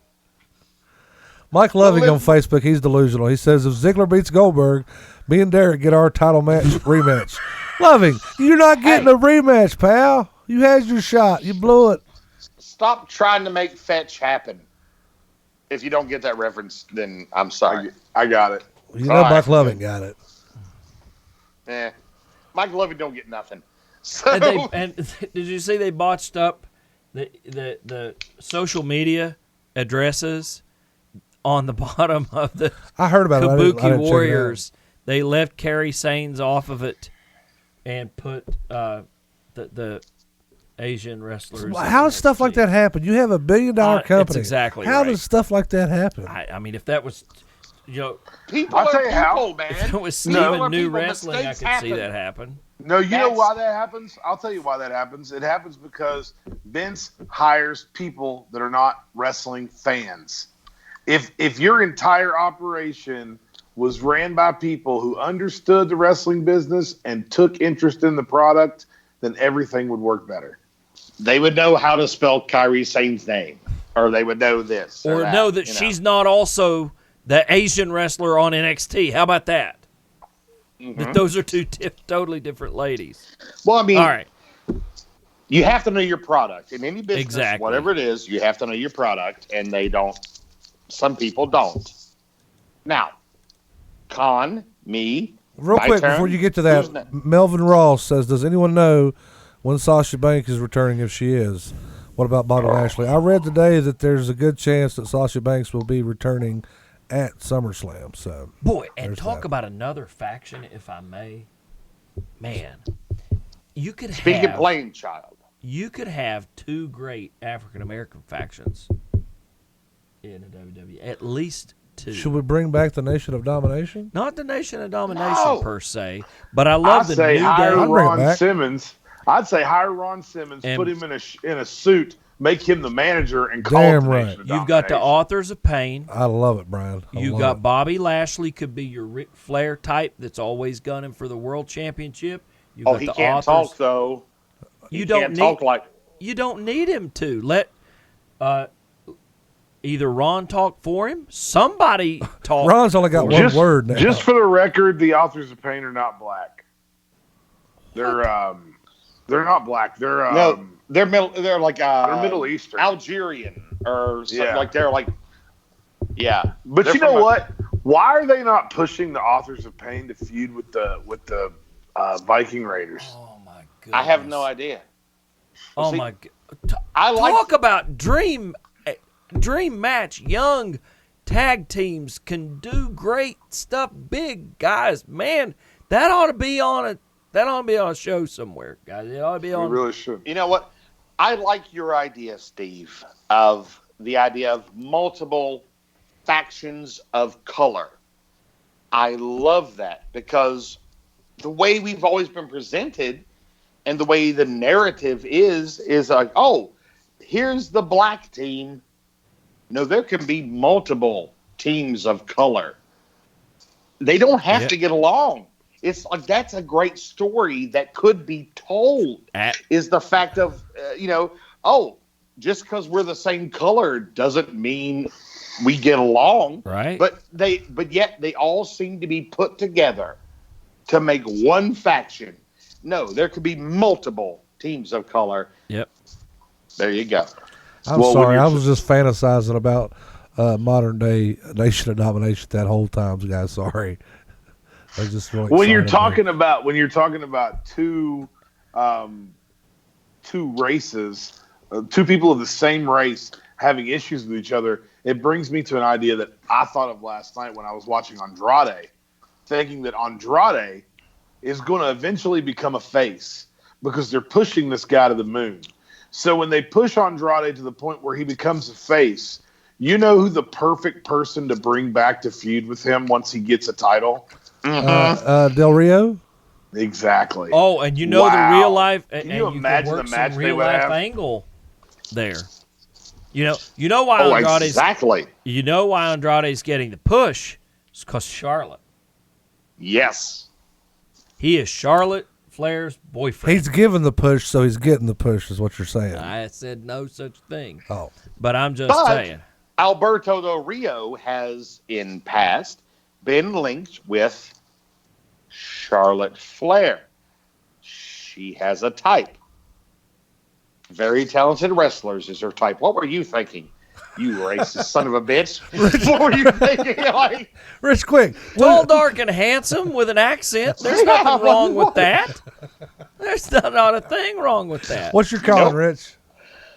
Mike Loving on Facebook, he's delusional. He says if Ziggler beats Goldberg, me and Derek get our title match rematch. Loving, you're not getting a rematch, pal. You had your shot. You blew it. Stop trying to make fetch happen. If you don't get that reference, then I'm sorry. I got it. You know All right. Mike Loving got it. Mike Lovey don't get nothing. So, And did you see they botched up the social media addresses on the bottom of the I heard about it. I didn't Kabuki check it out. Warriors? They left Kerry Sains off of it and put the Asian wrestlers. How does stuff like that happen? You have $1 billion That's company. exactly How right. does stuff like that happen? I mean, if that was, people I'll are tell you how. people, man. if it was People Steven are New people. Wrestling, I could Mistakes see happen. that happen. No, you know That's- why that happens? I'll tell you why that happens. It happens because Vince hires people that are not wrestling fans. If your entire operation was ran by people who understood the wrestling business and took interest in the product, then everything would work better. They would know how to spell Kyrie Sane's name, or they would know this, Or that, know that you know. she's not also the Asian wrestler on NXT. How about that? That those are two totally different ladies. Well, I mean, All right. you have to know your product in any business, Exactly. whatever it is. You have to know your product, and they don't. Some people don't. Now, me. Real my quick, turn. before you get to Who's that, next? Melvin Ross says, does anyone know when Sasha Banks is returning if she is? What about Bobby Lashley? I read today that there's a good chance that Sasha Banks will be returning at SummerSlam. So Boy, and There's talk that. about another faction, if I may. Man, you could Speaking have plain, child. you could have two great African American factions in the WWE. At least two. should we bring back the Nation of Domination? Not the Nation of Domination No. per se, but I love I'd the say New hire Day. I'd bring it Ron back. Simmons. I'd say hire Ron Simmons, And- put him in a suit, make him the manager, and call Damn it the right. Nation of You've got the Domination. Authors of Pain. I love it, Brian. I You love got it. Bobby Lashley, could be your Ric Flair type that's always gunning for the world championship. You've Oh, got he the can't Authors. talk though. You He don't can't need talk like. you don't need him to. Let either Ron talk for him, somebody talk. Ron's only got one Just- word now. Just for the record, the Authors of Pain are not black. They're not black. They're No, they're middle. They're like they're Middle Eastern. Algerian or something Yeah. like they're like. Yeah, But They're you know from a- what? Why are they not pushing the Authors of Pain to feud with the Viking Raiders? Oh my goodness. I have no idea. Oh See, my god. I like. Talk about dream match. Young tag teams can do great stuff. Big guys, man, that ought to be on a show somewhere, guys. It ought to be We on. really should. You know what? I like your idea, Steve, of the idea of multiple factions of color. I love that because the way we've always been presented and the way the narrative is like, oh, here's the black team. No, there can be multiple teams of color. They don't have to get along. It's like that's a great story that could be told. Is the fact of just because we're the same color doesn't mean we get along, right? But yet they all seem to be put together to make one faction. No, there could be multiple teams of color. Yep. There you go. I'm sorry, I was just fantasizing about modern day Nation of Domination that whole time, guys. Sorry. I was just really when you're talking about two races, two people of the same race having issues with each other, it brings me to an idea that I thought of last night when I was watching Andrade, thinking that Andrade is going to eventually become a face because they're pushing this guy to the moon. So when they push Andrade to the point where he becomes a face, you know who the perfect person to bring back to feud with him once he gets a title? Del Rio? Exactly. Oh, and the real life. Can you imagine the match they would have? Angle there. You know why Andrade's exactly. You know why Andrade's getting the push? It's because Charlotte. Yes. He is Charlotte Flair's boyfriend. He's given the push, so he's getting the push, is what you're saying. I said no such thing. Oh. But I'm just saying. Alberto Del Rio has, in past, been linked with Charlotte Flair. She has a type. Very talented wrestlers is her type. What were you thinking? You racist son of a bitch. What were you thinking? Rich, quick. Tall, dark, and handsome with an accent. There's nothing wrong with that. There's not a thing wrong with that. What's your con, Rich?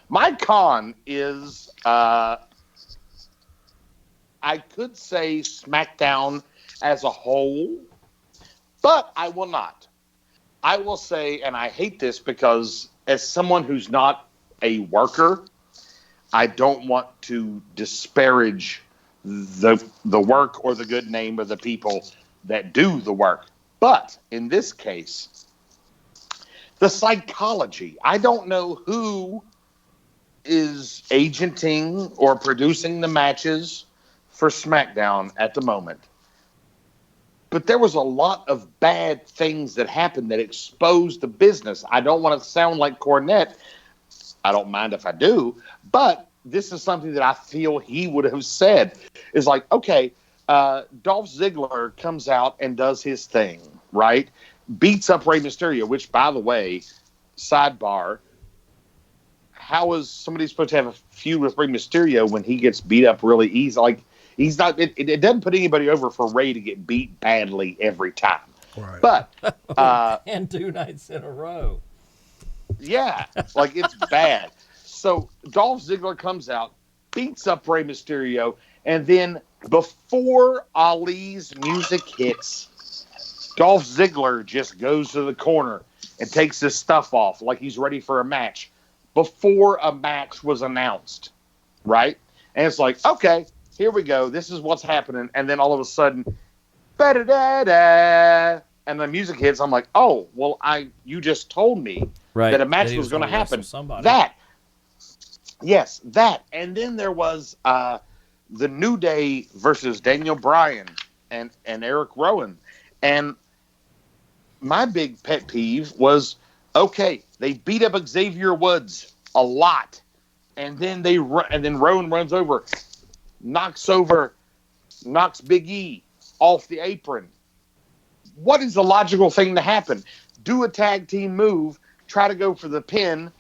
My con is, I could say SmackDown as a whole, but I will not. I will say, and I hate this because as someone who's not a worker, I don't want to disparage the work or the good name of the people that do the work. But in this case, the psychology. I don't know who is agenting or producing the matches for SmackDown at the moment. But there was a lot of bad things that happened that exposed the business. I don't want to sound like Cornette. I don't mind if I do. But this is something that I feel he would have said. Is like, okay, Dolph Ziggler comes out and does his thing, right? Beats up Rey Mysterio, which, by the way, sidebar, how is somebody supposed to have a feud with Rey Mysterio when he gets beat up really easy? Like, he's not. It doesn't put anybody over for Rey to get beat badly every time. Right. But and 2 nights in a row. Yeah, like it's bad. So Dolph Ziggler comes out, beats up Rey Mysterio, and then before Ali's music hits, Dolph Ziggler just goes to the corner and takes his stuff off like he's ready for a match before a match was announced, right? And it's like, okay, here we go. This is what's happening. And then all of a sudden, ba-da-da-da, and the music hits. I'm like, oh, well, you just told me that a match was going to happen. That. And then there was the New Day versus Daniel Bryan and Eric Rowan. And my big pet peeve was, okay, they beat up Xavier Woods a lot. And then Rowan runs over, knocks Big E off the apron. What is the logical thing to happen? Do a tag team move, try to go for the pin,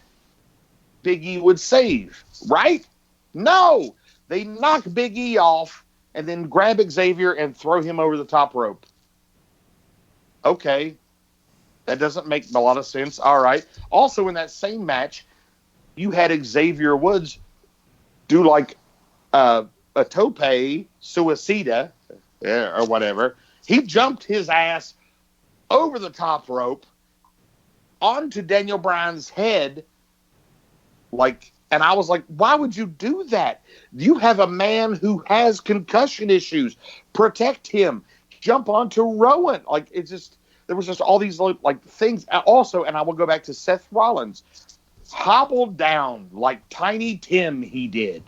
Big E would save, right? No! They knock Big E off and then grab Xavier and throw him over the top rope. Okay. That doesn't make a lot of sense. All right. Also, in that same match, you had Xavier Woods do like a tope suicida or whatever. He jumped his ass over the top rope onto Daniel Bryan's head like And I was like, why would you do that? You have a man who has concussion issues. Protect him. Jump onto Rowan. Like, it's just, there was just all these like things. Also, and I will go back to Seth Rollins, hobbled down like Tiny Tim he did,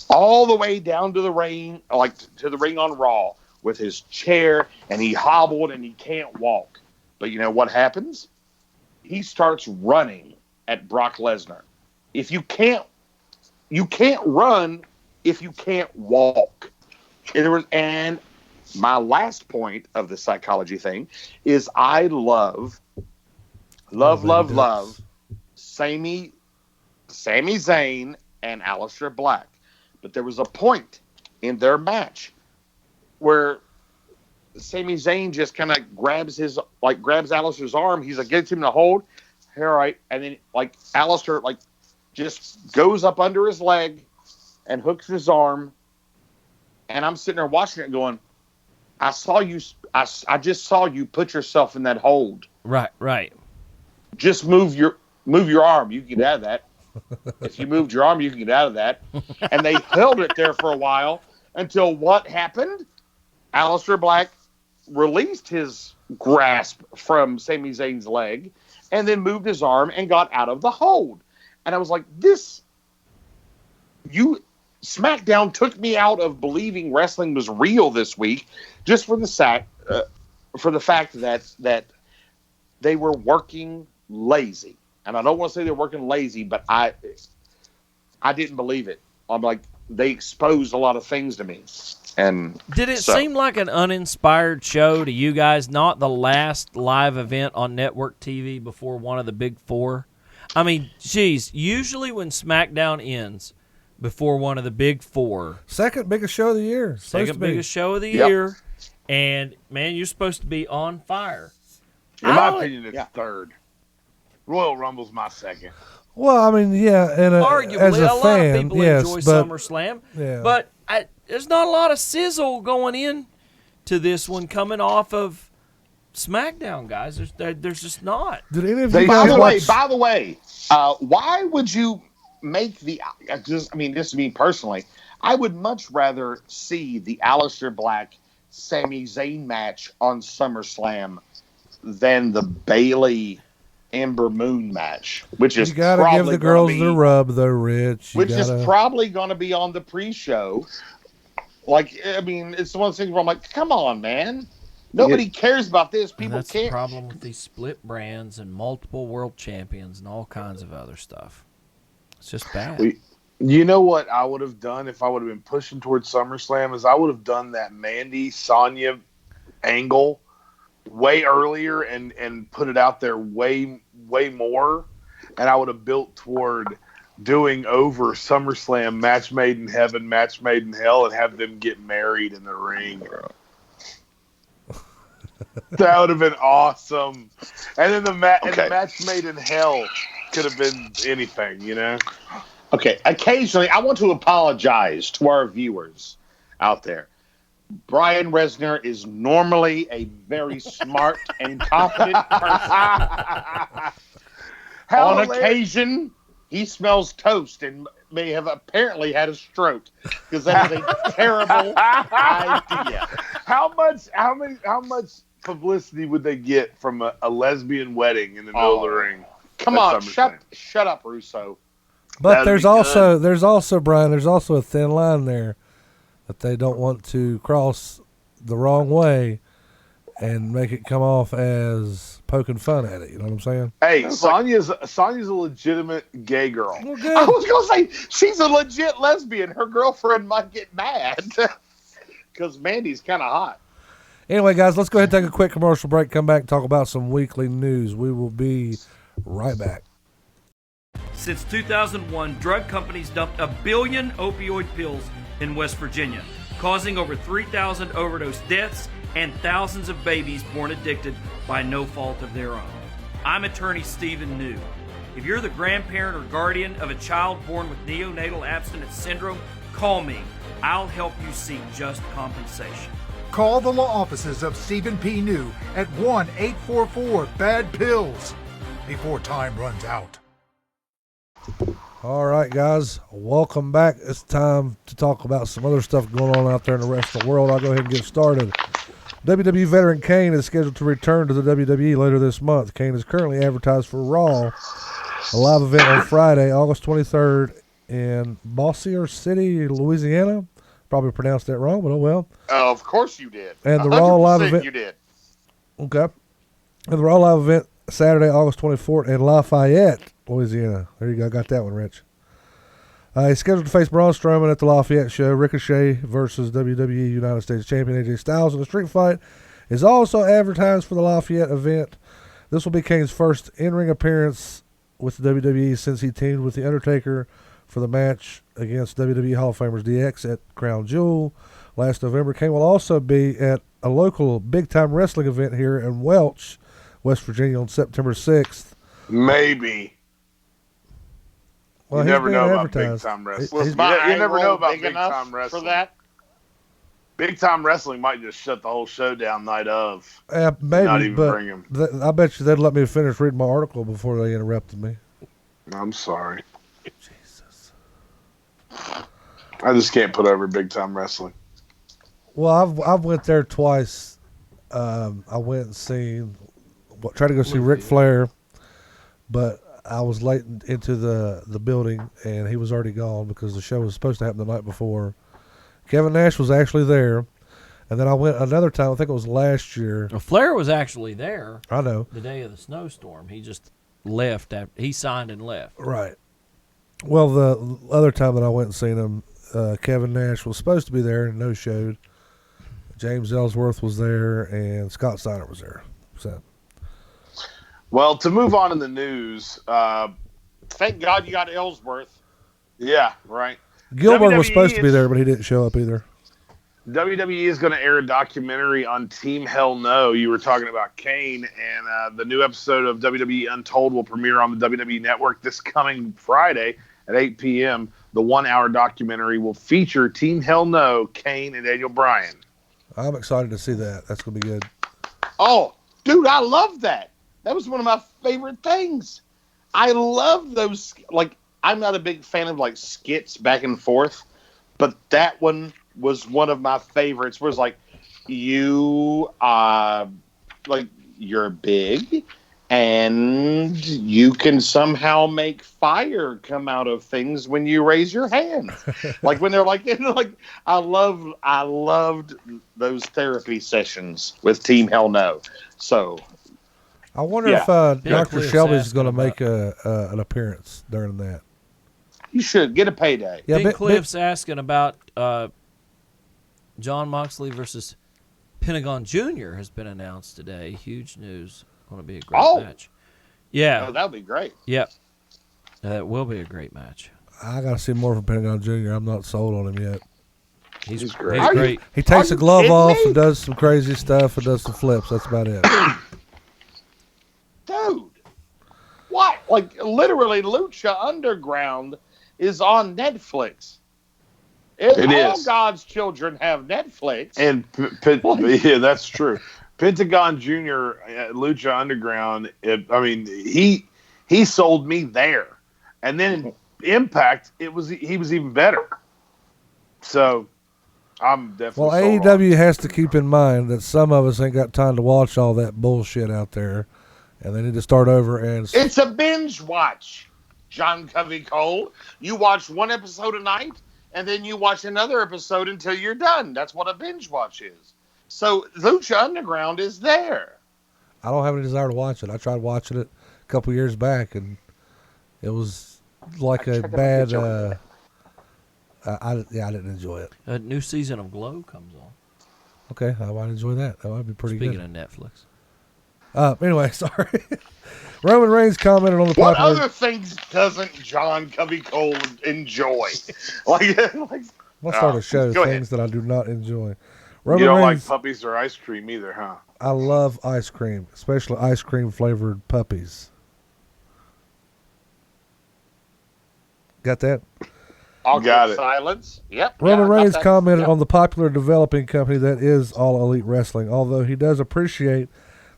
all the way down to the ring, like to the ring on Raw with his chair, and he hobbled and he can't walk. But you know what happens? He starts running at Brock Lesnar. If you can't run if you can't walk. And my last point of the psychology thing is I love Sami Zayn and Aleister Black. But there was a point in their match where Sami Zayn just kind of grabs Aleister's arm. He's like, gets him to hold. All right. And then like Aleister like just goes up under his leg and hooks his arm. And I'm sitting there watching it going, I just saw you put yourself in that hold. Right. Just move your arm. You can get out of that. If you moved your arm, you can get out of that. And they held it there for a while until what happened? Aleister Black released his grasp from Sami Zayn's leg and then moved his arm and got out of the hold. And I was like, SmackDown took me out of believing wrestling was real this week just for the fact that they were working lazy. And I don't want to say they're working lazy, but I didn't believe it. I'm like, they exposed a lot of things to me. And did it seem like an uninspired show to you guys? Not the last live event on network TV before one of the big four? I mean, geez, usually when SmackDown ends before one of the big four. Second biggest show of the year. Second biggest show of the year. And, man, you're supposed to be on fire. In my opinion, it's third. Royal Rumble's my second. Well, I mean, yeah, and arguably, as a lot fan, of people yes, enjoy but, SummerSlam. Yeah. But there's not a lot of sizzle going in to this one coming off of SmackDown, guys. There's just not. Did any of you guys watch? By the way, why would you make just me personally, I would much rather see the Aleister Black Sami Zayn match on SummerSlam than the Bayley Ember Moon match, which is you gotta give the girls the rub, though, Rich. Is probably going to be on the pre-show. Like, I mean, it's one of those things where I'm like, come on, man. Nobody cares about this. People that's can't. The problem with these split brands and multiple world champions and all kinds of other stuff. It's just bad. You know what I would have done if I would have been pushing towards SummerSlam is I would have done that Mandy Sonya angle way earlier and put it out there way more, and I would have built toward doing over SummerSlam match made in heaven, match made in hell, and have them get married in the ring. That would have been awesome. And then the match made in hell could have been anything, you know? Okay, occasionally I want to apologize to our viewers out there. Brian Resner is normally a very smart and competent person. On occasion, he smells toast and may have apparently had a stroke because that is a terrible idea. How much publicity would they get from a lesbian wedding in the middle of the ring? Come on, shut up, Russo. But there's also Brian. There's also a thin line there that they don't want to cross the wrong way and make it come off as poking fun at it. You know what I'm saying? Hey, Sonya's a legitimate gay girl. Well, good. I was gonna say she's a legit lesbian. Her girlfriend might get mad because Mandy's kind of hot. Anyway, guys, let's go ahead and take a quick commercial break. Come back and talk about some weekly news. We will be right back. Since 2001, drug companies dumped 1 billion opioid pills in West Virginia, causing over 3,000 overdose deaths and thousands of babies born addicted by no fault of their own. I'm attorney Stephen New. If you're the grandparent or guardian of a child born with neonatal abstinence syndrome, call me. I'll help you seek just compensation. Call the law offices of Stephen P. New at 1-844-BAD-PILLS before time runs out. All right, guys, welcome back. It's time to talk about some other stuff going on out there in the rest of the world. I'll go ahead and get started. WWE veteran Kane is scheduled to return to the WWE later this month. Kane is currently advertised for Raw, a live event on Friday, August 23rd in Bossier City, Louisiana. Probably pronounced that wrong, but oh well. Of course you did. And the Raw live 100% event. You did. Okay. And the Raw live event Saturday, August 24th in Lafayette, Louisiana. There you go. Got that one, Rich. He's scheduled to face Braun Strowman at the Lafayette show. Ricochet versus WWE United States Champion AJ Styles in a street fight is also advertised for the Lafayette event. This will be Kane's first in-ring appearance with the WWE since he teamed with The Undertaker for the match against WWE Hall of Famers DX at Crown Jewel last November. Kane will also be at a local big-time wrestling event here in Welch, West Virginia on September 6th. Maybe. Well, You he's never being know about advertised. big-time wrestling. He's- Was You my you never eye know roll about big enough big-time wrestling. for that? Big time wrestling might just shut the whole show down night of. Maybe, Not even but bring him. I bet you they'd let me finish reading my article before they interrupted me. I'm sorry. Jesus. I just can't put over big time wrestling. Well, I've went there twice. I went and tried to go see Ric Flair, but I was late into the building and he was already gone because the show was supposed to happen the night before. Kevin Nash was actually there, and then I went another time. I think it was last year. Well, Flair was actually there I know, the day of the snowstorm. He just left after he signed and left. right? Well, the other time that I went and seen him, Kevin Nash was supposed to be there and no showed. James Ellsworth was there and Scott Steiner was there. So Well, to move on in the news, Thank God you got Ellsworth. yeah, right. Gilbert was WWE supposed to be is- there, but he didn't show up either. WWE is going to air a documentary on Team Hell No. You were talking about Kane, and the new episode of WWE Untold will premiere on the WWE Network this coming Friday at 8 p.m. The 1-hour documentary will feature Team Hell No, Kane, and Daniel Bryan. I'm excited to see that. That's gonna be good. Oh, dude, I love that. That was one of my favorite things. I love those. Like, I'm not a big fan of like skits back and forth, but that one was one of my favorites. Where it's like, you're big, and you can somehow make fire come out of things when you raise your hand. Like when they're like, I loved those therapy sessions with Team Hell No. So I wonder Yeah. if Yeah, Dr. Cliff's Shelby's asking going to about- make an appearance during that. you should get a payday. Yeah, Big Cliff's asking about John Moxley versus Pentagon Jr. has been announced today. Huge news. Going to be a great match. Yeah. Oh, that would be great. Yep. That will be a great match. I got to see more from Pentagon Jr. I'm not sold on him yet. He's great. He's Are you- great. He takes Are the you glove kidding off me? and does some crazy stuff and does some flips. That's about it. Dude. What? Like, literally, Lucha Underground is on Netflix. It all is. God's children have Netflix. And yeah, that's true. Pentagon Jr. at Lucha Underground. He sold me there, and then in Impact, he was even better. So I'm definitely. Well, sold on AEW has to keep in mind that some of us ain't got time to watch all that bullshit out there, and they need to start over and. It's a binge watch, John Covey Cole. You watch one episode a night, and then you watch another episode until you're done. That's what a binge watch is. So Lucha Underground is there. I don't have any desire to watch it. I tried watching it a couple years back, and it was like I a tried to bad. make it I didn't enjoy it. A new season of Glow comes on. Okay, I might enjoy that. That might be pretty Speaking good. of Netflix. Anyway, sorry. Roman Reigns commented on the What popular. other things doesn't John Covey Cole enjoy? like Let's start a show. go ahead. Things that I do not enjoy. it. Roman You don't Reigns. like puppies or ice cream either, huh? I love ice cream, especially ice cream flavored puppies. Got that? awkward Got it. silence. Yep. Roman yeah, I got Reigns that. commented Yep. on the popular developing company that is All Elite Wrestling. Although he does appreciate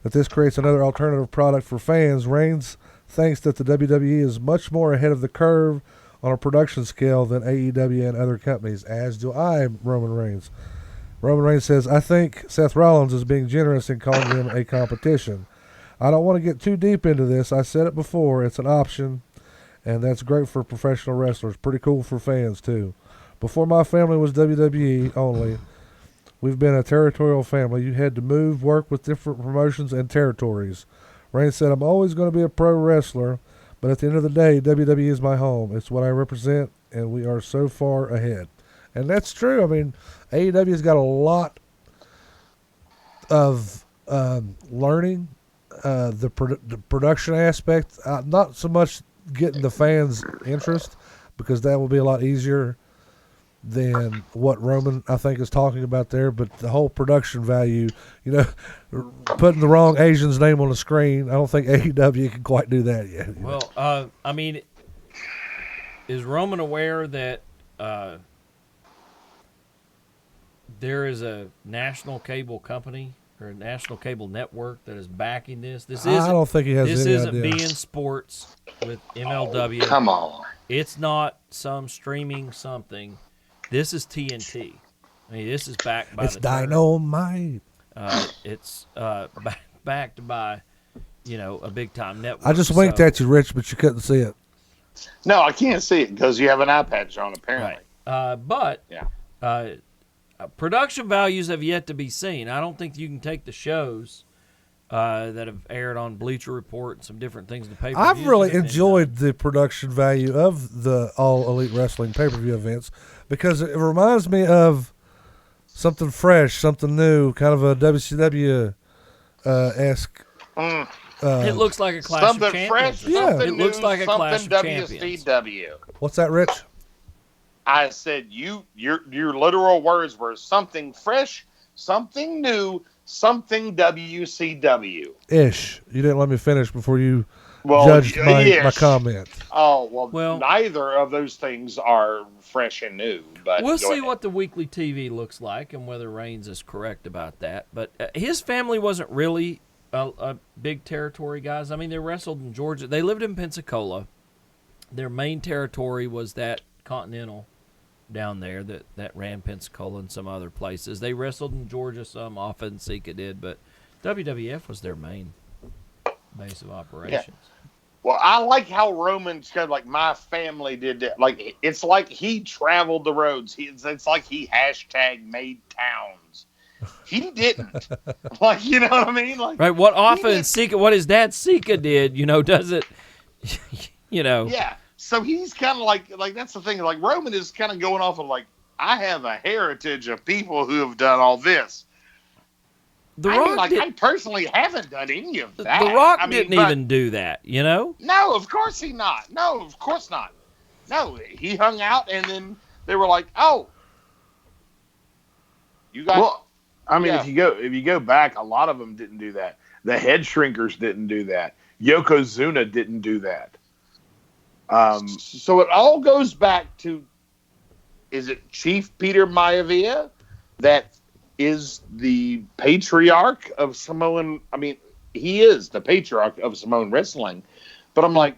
that this creates another alternative product for fans, Reigns thinks that the WWE is much more ahead of the curve on a production scale than AEW and other companies, as do I, Roman Reigns. Roman Reigns says, I think Seth Rollins is being generous in calling him a competition. I don't want to get too deep into this. I said it before. It's an option, and that's great for professional wrestlers. Pretty cool for fans, too. Before my family was WWE only, we've been a territorial family. You had to move, work with different promotions and territories. Reigns said, I'm always going to be a pro wrestler, but at the end of the day, WWE is my home. It's what I represent, and we are so far ahead. And that's true. I mean, AEW's got a lot of learning, the production aspect, not so much getting the fans' interest, because that will be a lot easier than what Roman, I think, is talking about there. But the whole production value, putting the wrong Asian's name on the screen, I don't think AEW can quite do that yet. Well, I mean, is Roman aware that there is a national cable company or a national cable network that is backing this? I don't think he has This any isn't idea. being sports with MLW. Come on. It's not some streaming something. This is TNT. I mean, this is backed by It's the Turner. Dynamite. It's backed by, a big time network. I just winked at you, Rich, but you couldn't see it. No, I can't see it because you have an eye patch on, apparently. Right. But Yeah. production values have yet to be seen. I don't think you can take the shows that have aired on Bleacher Report and some different things to pay. I've really enjoyed the production value of the All Elite Wrestling pay-per-view events because it reminds me of something fresh, something new, kind of a WCW esque. It looks like a Clash of Something Champions. fresh, Yeah. something It looks new, like a Clash something of Champions. WCW. What's that, Rich? I said your literal words were something fresh, something new, something WCW. Ish. You didn't let me finish before you Well, judged my yes. comment. Oh Well- neither of those things are fresh and new. But We'll go see ahead. what the weekly TV looks like and whether Reigns is correct about that. But his family wasn't really a big territory, guys. I mean, they wrestled in Georgia. They lived in Pensacola. Their main territory was that Continental down there that ran Pensacola and some other places. They wrestled in Georgia some, often Sika did, but WWF was their main base of operations. Well, I like how Roman's kind of like my family did that. Like it's like he traveled the roads. It's like he hashtag made towns. He didn't. Like, you know what I mean? Like, Right, what often Sika, what his dad Sika did, does it, yeah. So he's kind of like that's the thing. Like Roman is kind of going off of like, I have a heritage of people who have done all this. The I Rock mean, like did, I personally haven't done any of that. The Rock I mean, didn't but- even do that, No, of course he not. No, of course not. No, he hung out, and then they were like, "Oh, you got." Well, I mean, Yeah. if you go back, a lot of them didn't do that. The Head Shrinkers didn't do that. Yokozuna didn't do that. So it all goes back to: is it Chief Peter Maivia that is the patriarch of Samoan? I mean, he is the patriarch of Samoan wrestling. But I'm like,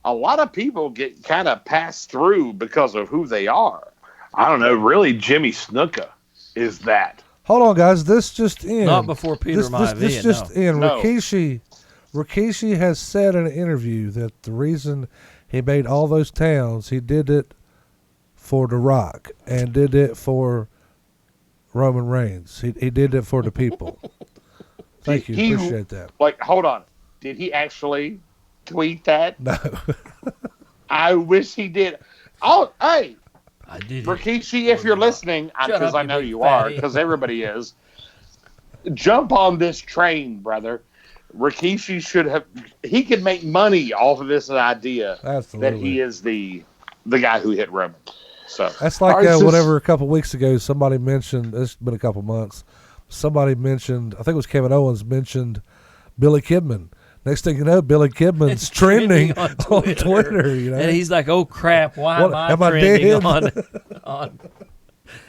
a lot of people get kind of passed through because of who they are. I don't know. Really, Jimmy Snuka is that. Hold on, guys. This just in. Not before Peter Maivia, This just in. No. Rikishi has said in an interview that the reason he made all those towns, he did it for The Rock and did it for Roman Reigns. He did it for the people. Thank you. He- Appreciate that. Like, hold on. Did he actually tweet that? No. I wish he did. Oh, hey, I did it. Rikishi, if you're listening, Shut because up, I you know big you are, fatty. because everybody is, jump on this train, brother. Rikishi should have. He could make money off of this idea Absolutely. that he is the guy who hit Roman. So That's like All right, whenever a couple weeks ago somebody mentioned, it's been a couple months, somebody mentioned, I think it was Kevin Owens, mentioned Billy Kidman. Next thing you know, Billy Kidman's trending on Twitter. And he's like, "Oh crap! Why What, am am I I trending dead?" on?"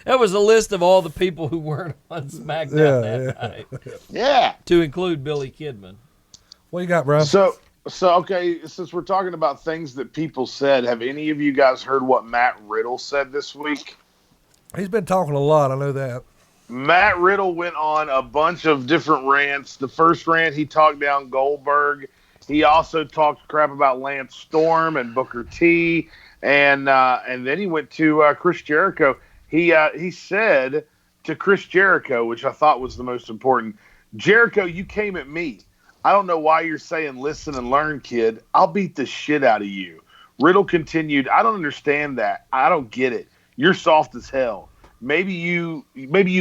That was a list of all the people who weren't on SmackDown that night, yeah. to include Billy Kidman. What you got, bro? So So, okay, since we're talking about things that people said, have any of you guys heard what Matt Riddle said this week? He's been talking a lot. I know that. Matt Riddle went on a bunch of different rants. The first rant, he talked down Goldberg. He also talked crap about Lance Storm and Booker T, and then he went to Chris Jericho. He said to Chris Jericho, which I thought was the most important, Jericho, you came at me. I don't know why you're saying listen and learn, kid. I'll beat the shit out of you. Riddle continued, I don't understand that. I don't get it. You're soft as hell. Maybe you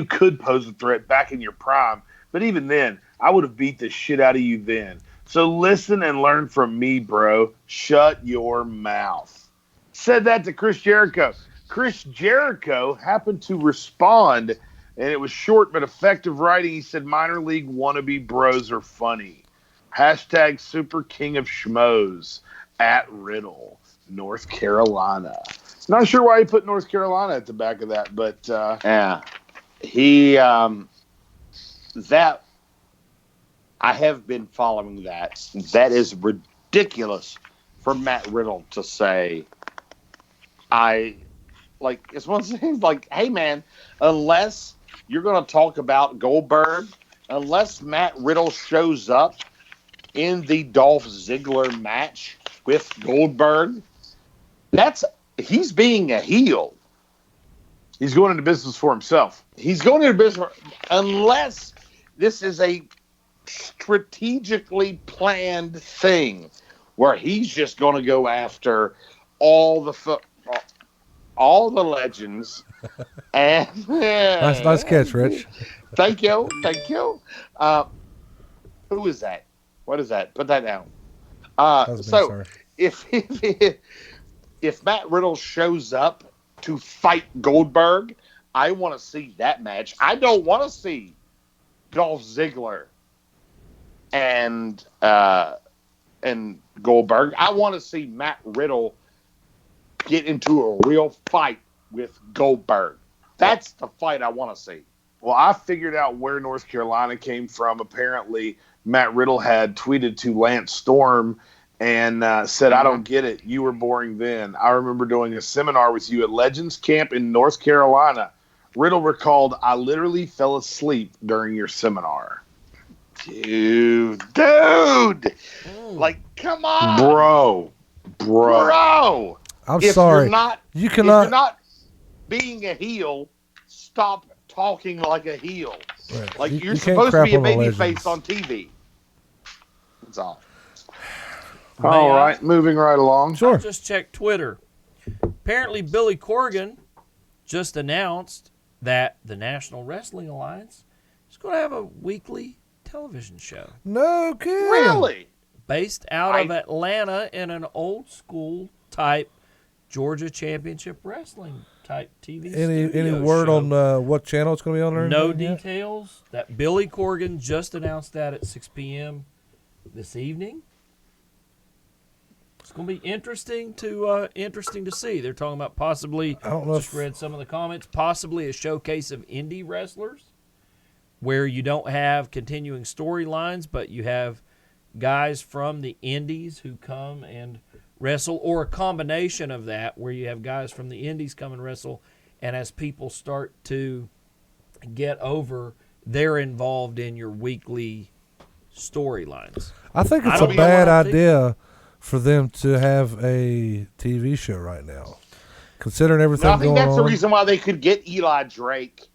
could pose a threat back in your prime, but even then, I would have beat the shit out of you then. So listen and learn from me, bro. Shut your mouth. Said that to Chris Jericho. Chris Jericho happened to respond, and it was short but effective writing. He said, minor league wannabe bros are funny. Hashtag Super King of Schmoes at Riddle, North Carolina. Not sure why he put North Carolina at the back of that, but Yeah, he that I have been following that. That is ridiculous for Matt Riddle to say. It's one of those things like, hey man, unless you're going to talk about Goldberg, unless Matt Riddle shows up in the Dolph Ziggler match with Goldberg, he's being a heel. he's going into business for himself. He's going into business unless this is a strategically planned thing where he's just going to go after all the legends. And Nice catch, Rich. Thank you. Who is that? What is that? Put that down. That was me, So sorry. if Matt Riddle shows up to fight Goldberg, I want to see that match. I don't want to see Dolph Ziggler and Goldberg. I want to see Matt Riddle get into a real fight with Goldberg. That's the fight I want to see. Well, I figured out where North Carolina came from. Apparently, Matt Riddle had tweeted to Lance Storm and said, I don't get it. You were boring then. I remember doing a seminar with you at Legends Camp in North Carolina. Riddle recalled, I literally fell asleep during your seminar. Dude. Like, come on. Bro. I'm If sorry. You're not, You if cannot. you're not being a heel, stop talking like a heel. Right. Like, You you're can't supposed to crap be a on the baby legends. face on TV. That's all. All May I? right, moving right along. Sure. Just check Twitter. Apparently, Billy Corgan just announced that the National Wrestling Alliance is going to have a weekly television show No kidding. Really? based out of Atlanta in an old school type Georgia Championship Wrestling type TV Any studio word show. on what channel it's going to be on? Or No anything yet? details. That Billy Corgan just announced that at 6 p.m. this evening. It's going to be interesting to see. They're talking about possibly. I don't know Just read some of the comments. Possibly a showcase of indie wrestlers, where you don't have continuing storylines, but you have guys from the indies who come and wrestle, or a combination of that, where you have guys from the indies come and wrestle, and as people start to get over, they're involved in your weekly storylines. I think I it's a don't know bad what I think. idea for them to have a TV show right now, considering everything No, I think going that's on. the reason why they could get Eli Drake,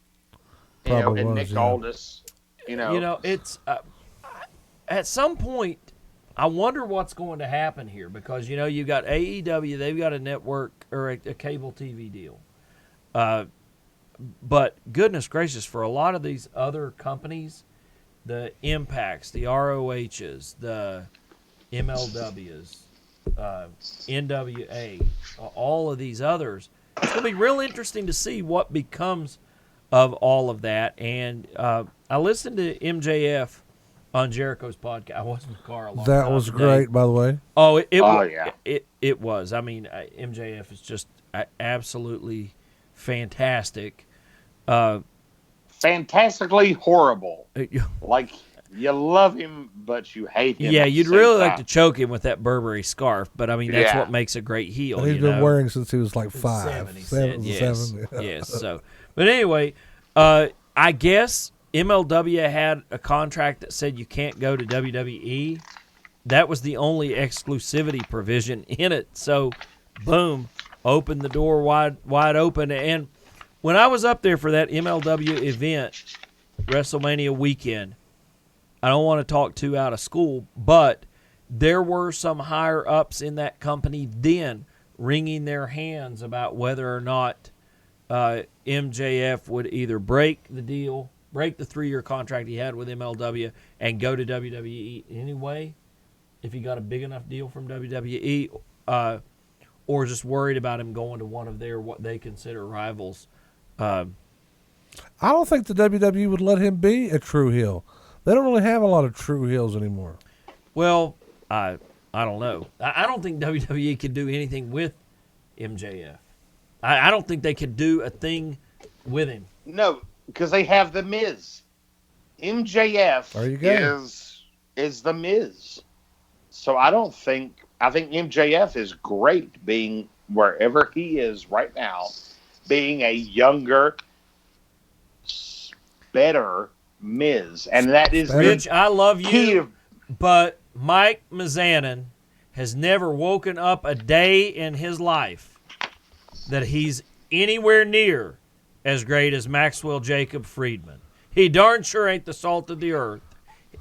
Probably and was, Nick yeah. Aldis. It's at some point, I wonder what's going to happen here, because you got AEW, they've got a network or a cable TV deal, but goodness gracious, for a lot of these other companies, the Impacts, the ROHs, the MLWs, NWA, all of these others, it's going to be real interesting to see what becomes of all of that. And I listened to MJF on Jericho's podcast. I was in the car a long That time was today. great, by the way. Oh, it Oh, was. yeah. It was. I mean, MJF is just absolutely fantastic. Fantastically horrible. Like You love him, but you hate him. Yeah, at the you'd same really like time. to choke him with that Burberry scarf, but I mean that's Yeah. what makes a great heel. And he's you been know? wearing since he was like Seven, 5. he Seven, said. Yes, seven. yes. So, but anyway, I guess MLW had a contract that said you can't go to WWE. That was the only exclusivity provision in it. So, boom, opened the door wide open. And when I was up there for that MLW event, WrestleMania weekend, I don't want to talk too out of school, but there were some higher ups in that company then wringing their hands about whether or not MJF would either break the 3-year contract he had with MLW and go to WWE anyway, if he got a big enough deal from WWE, or just worried about him going to one of their what they consider rivals. I don't think the WWE would let him be a true heel. They don't really have a lot of true heels anymore. Well, I don't know. I don't think WWE could do anything with MJF. I don't think they could do a thing with him. No, because they have the Miz. MJF There you go. is the Miz. So I think MJF is great being wherever he is right now, being a younger, better Miz. And that is Rich, I love key you, of but Mike Mizanin has never woken up a day in his life that he's anywhere near as great as Maxwell Jacob Friedman. He darn sure ain't the salt of the earth.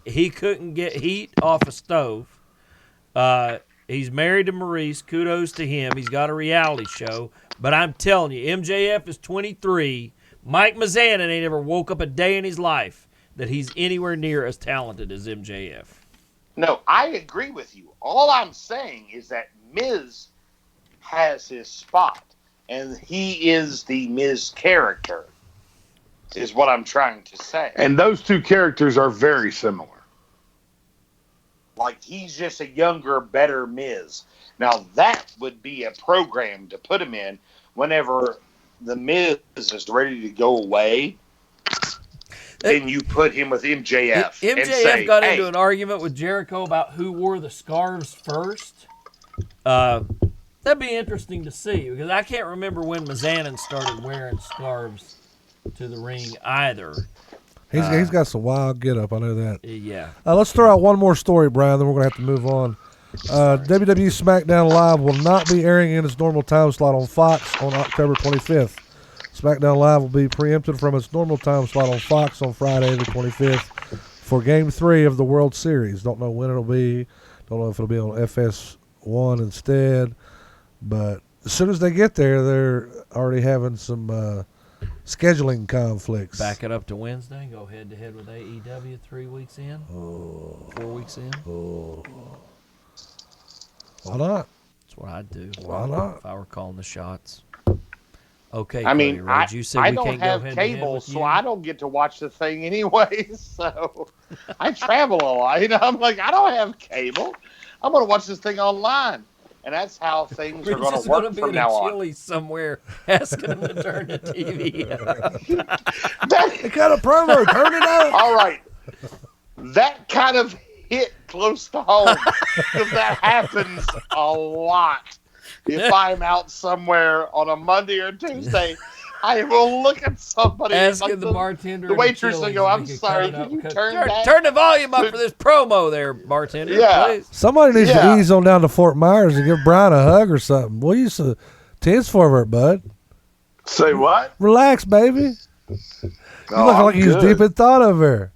He couldn't get heat off a stove. He's married to Maurice. Kudos to him. He's got a reality show. But I'm telling you, MJF is 23. Mike Mizanin ain't ever woke up a day in his life that he's anywhere near as talented as MJF. No, I agree with you. All I'm saying is that Miz has his spot, and he is the Miz character, is what I'm trying to say. And those two characters are very similar. Like, he's just a younger, better Miz. Now, that would be a program to put him in whenever the Miz is ready to go away. Then you put him with MJF. and MJF say, got hey, into an argument with Jericho about who wore the scarves first. That'd be interesting to see because I can't remember when Mizanin started wearing scarves to the ring either. He's got some wild get up. I know that. Yeah. Let's throw out one more story, Brian. Then we're gonna have to move on. WWE SmackDown Live will not be airing in its normal time slot on Fox on October 25th. SmackDown Live will be preempted from its normal time slot on Fox on Friday the 25th for Game 3 of the World Series. Don't know when it'll be. Don't know if it'll be on FS1 instead. But as soon as they get there, they're already having some scheduling conflicts. Back it up to Wednesday. Go head to head with AEW 3 weeks in. 4 weeks in. Why not? That's what I'd do. Why not? If I were calling the shots. Okay. I mean, Cody Rhodes, you said I we don't can't go have head to head cable, with so you? I don't get to watch the thing anyway. So I travel a lot. You know, I'm like, I don't have cable. I'm going to watch this thing online. And that's how things are We're going just to going to work be from in a now on. Chili's somewhere asking them to turn the TV up. They got a promo. Turn it up. All right. That kind of hit close to home because that happens a lot. If I'm out somewhere on a Monday or Tuesday, I will look at somebody. Asking like the bartender. the at waitress Chili's will go, if I'm he could sorry, cut it up, can you cut- turn that? Turn the volume up for this promo there, bartender, Yeah. please. Somebody needs Yeah. to ease on down to Fort Myers and give Brian a hug or something. What are you so tense for, bud? Say what? Relax, baby. You look like he's deep in thought over there.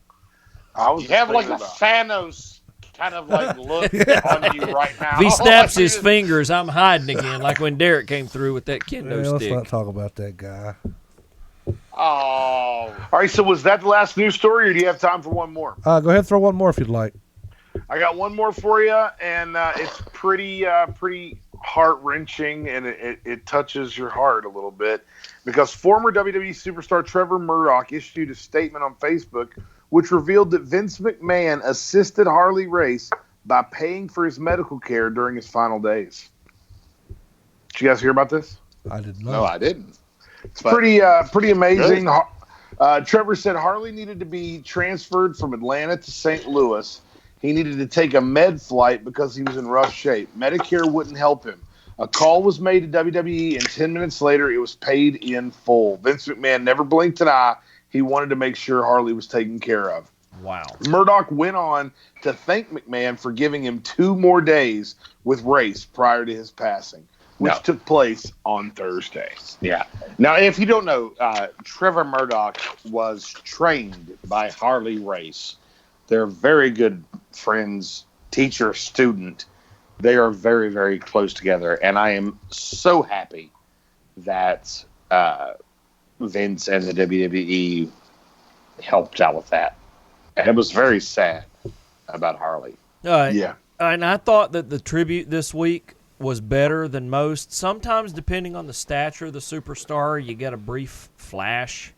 I was You have like a thinking about- Thanos kind of like look on you right now. If he snaps Like, his fingers, I'm hiding again, like when Derek came through with that kendo Yeah, let's stick. not talk about that guy. Oh, All right, so was that the last news story, or do you have time for one more? Go ahead and throw one more if you'd like. I got one more for you, and it's pretty heart wrenching, and it touches your heart a little bit because former WWE superstar Trevor Murdoch issued a statement on Facebook which revealed that Vince McMahon assisted Harley Race by paying for his medical care during his final days. Did you guys hear about this? I did not. no, I didn't. It's pretty amazing. Really? Trevor said Harley needed to be transferred from Atlanta to St. Louis. He needed to take a med flight because he was in rough shape. Medicare wouldn't help him. A call was made to WWE, and 10 minutes later, it was paid in full. Vince McMahon never blinked an eye. He wanted to make sure Harley was taken care of. Wow. Murdoch went on to thank McMahon for giving him 2 more days with Race prior to his passing, which took place on Thursday. Yeah. Now, if you don't know, Trevor Murdoch was trained by Harley Race. They're very good friends, teacher, student. They are very, very close together. And I am so happy that Vince and the WWE helped out with that. And it was very sad about Harley. Yeah. And I thought that the tribute this week was better than most. Sometimes, depending on the stature of the superstar, you get a brief flash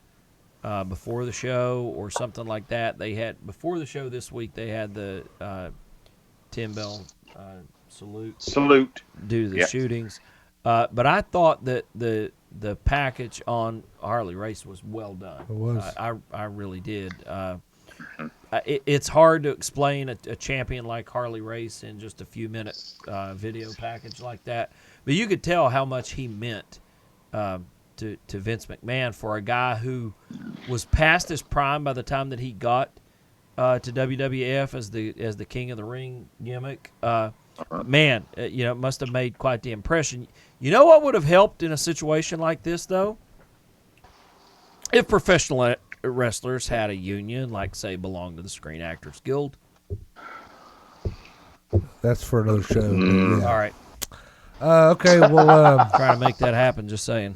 before the show or something like that. They had before the show this week. They had the Tim Bell salute due to the shootings. But I thought that the package on Harley Race was well done. It was. I really did. It's hard to explain a champion like Harley Race in just a few minute video package like that, but you could tell how much he meant to Vince McMahon for a guy who was past his prime by the time that he got to WWF as the King of the Ring gimmick. Man, it must have made quite the impression. You know what would have helped in a situation like this, though? If professional wrestlers had a union, like, say, belonged to the Screen Actors Guild. That's for another show. Yeah. All right. Okay, well... Trying to make that happen, just saying.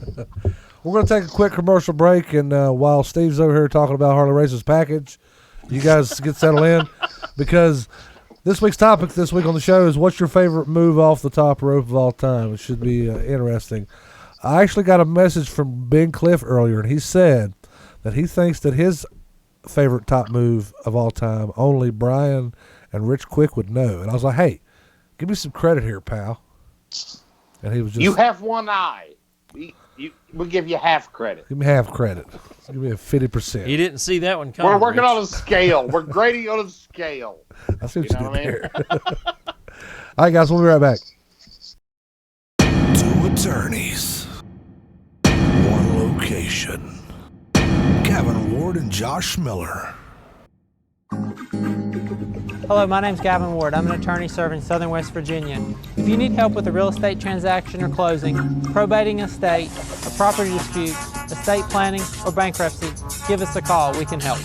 We're going to take a quick commercial break, and while Steve's over here talking about Harley Race's package, you guys get settled in, because this week's topic this week on the show is what's your favorite move off the top rope of all time? It should be interesting. I actually got a message from Ben Cliff earlier, and he said that he thinks that his favorite top move of all time, only Brian and Rich Quick would know. And I was like, hey, give me some credit here, pal. And he was just... You have one eye. We'll give you half credit. Give me half credit. Give me a 50%. You didn't see that one coming. We're working Rich. on a scale. We're grading on a scale. I see what you know did there. what All right, guys, we'll be right back. Two attorneys, one location. Gavin Ward and Josh Miller. Hello, my name's Gavin Ward. I'm an attorney serving Southern West Virginia. If you need help with a real estate transaction or closing, probating an estate, a property dispute, estate planning, or bankruptcy, give us a call. We can help.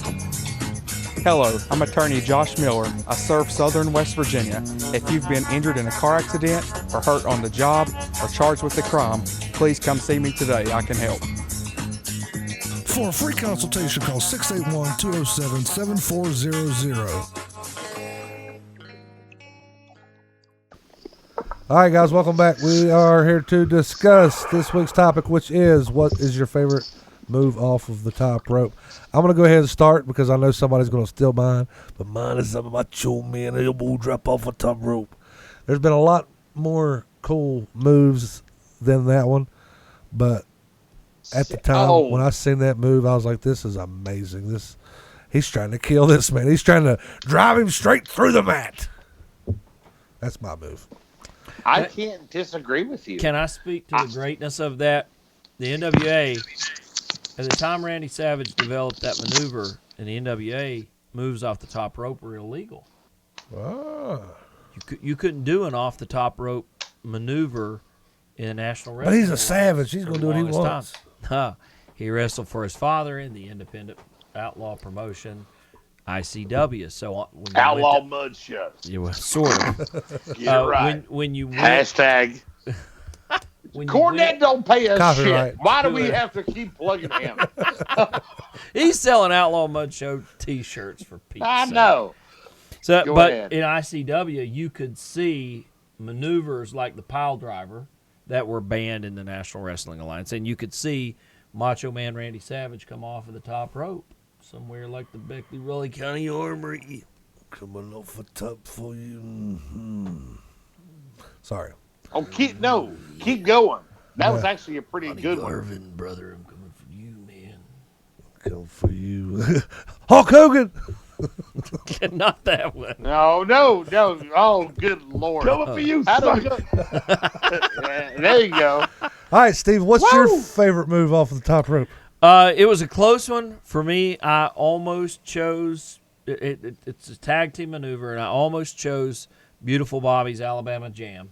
Hello, I'm attorney Josh Miller. I serve Southern West Virginia. If you've been injured in a car accident or hurt on the job or charged with a crime, please come see me today. I can help. For a free consultation, call 681-207-7400. All right, guys, welcome back. We are here to discuss this week's topic, which is what is your favorite move off of the top rope. I'm going to go ahead and start because I know somebody's going to steal mine, but mine is a macho man elbow drop off a top rope. There's been a lot more cool moves than that one, but at the time when I seen that move, I was like, this is amazing. He's trying to kill this man. He's trying to drive him straight through the mat. That's my move. I can't disagree with you. Can I speak to the greatness of that? The NWA, at the time Randy Savage developed that maneuver, and the NWA moves off the top rope were illegal. Ah. You couldn't do an off the top rope maneuver in National Wrestling. But he's a savage. He's going to do what he wants. He wrestled for his father in the independent outlaw promotion, ICW. So when you Outlaw Mud Show. You were sort of. Get it right. When you went, Hashtag. when you Cornette went, don't pay us Copyright. shit. Why do we have to keep plugging him? he's selling Outlaw Mud Show T-shirts for Pete's I sake. know. So, Go but ahead. in ICW, you could see maneuvers like the pile driver that were banned in the National Wrestling Alliance, and you could see Macho Man Randy Savage come off of the top rope somewhere like the Beckley Raleigh County Armory. Coming off the top for you. Mm-hmm. Sorry. Oh, keep going. That was actually a pretty good one. Garvin, brother, I'm coming for you, man. Kill for you. Hulk Hogan. Not that one. No. Oh, good Lord. Coming for you, How do we sucker. go? There you go. All right, Steve, what's your favorite move off of the top rope? It was a close one for me. I almost chose it's a tag team maneuver, and I almost chose Beautiful Bobby's Alabama Jam.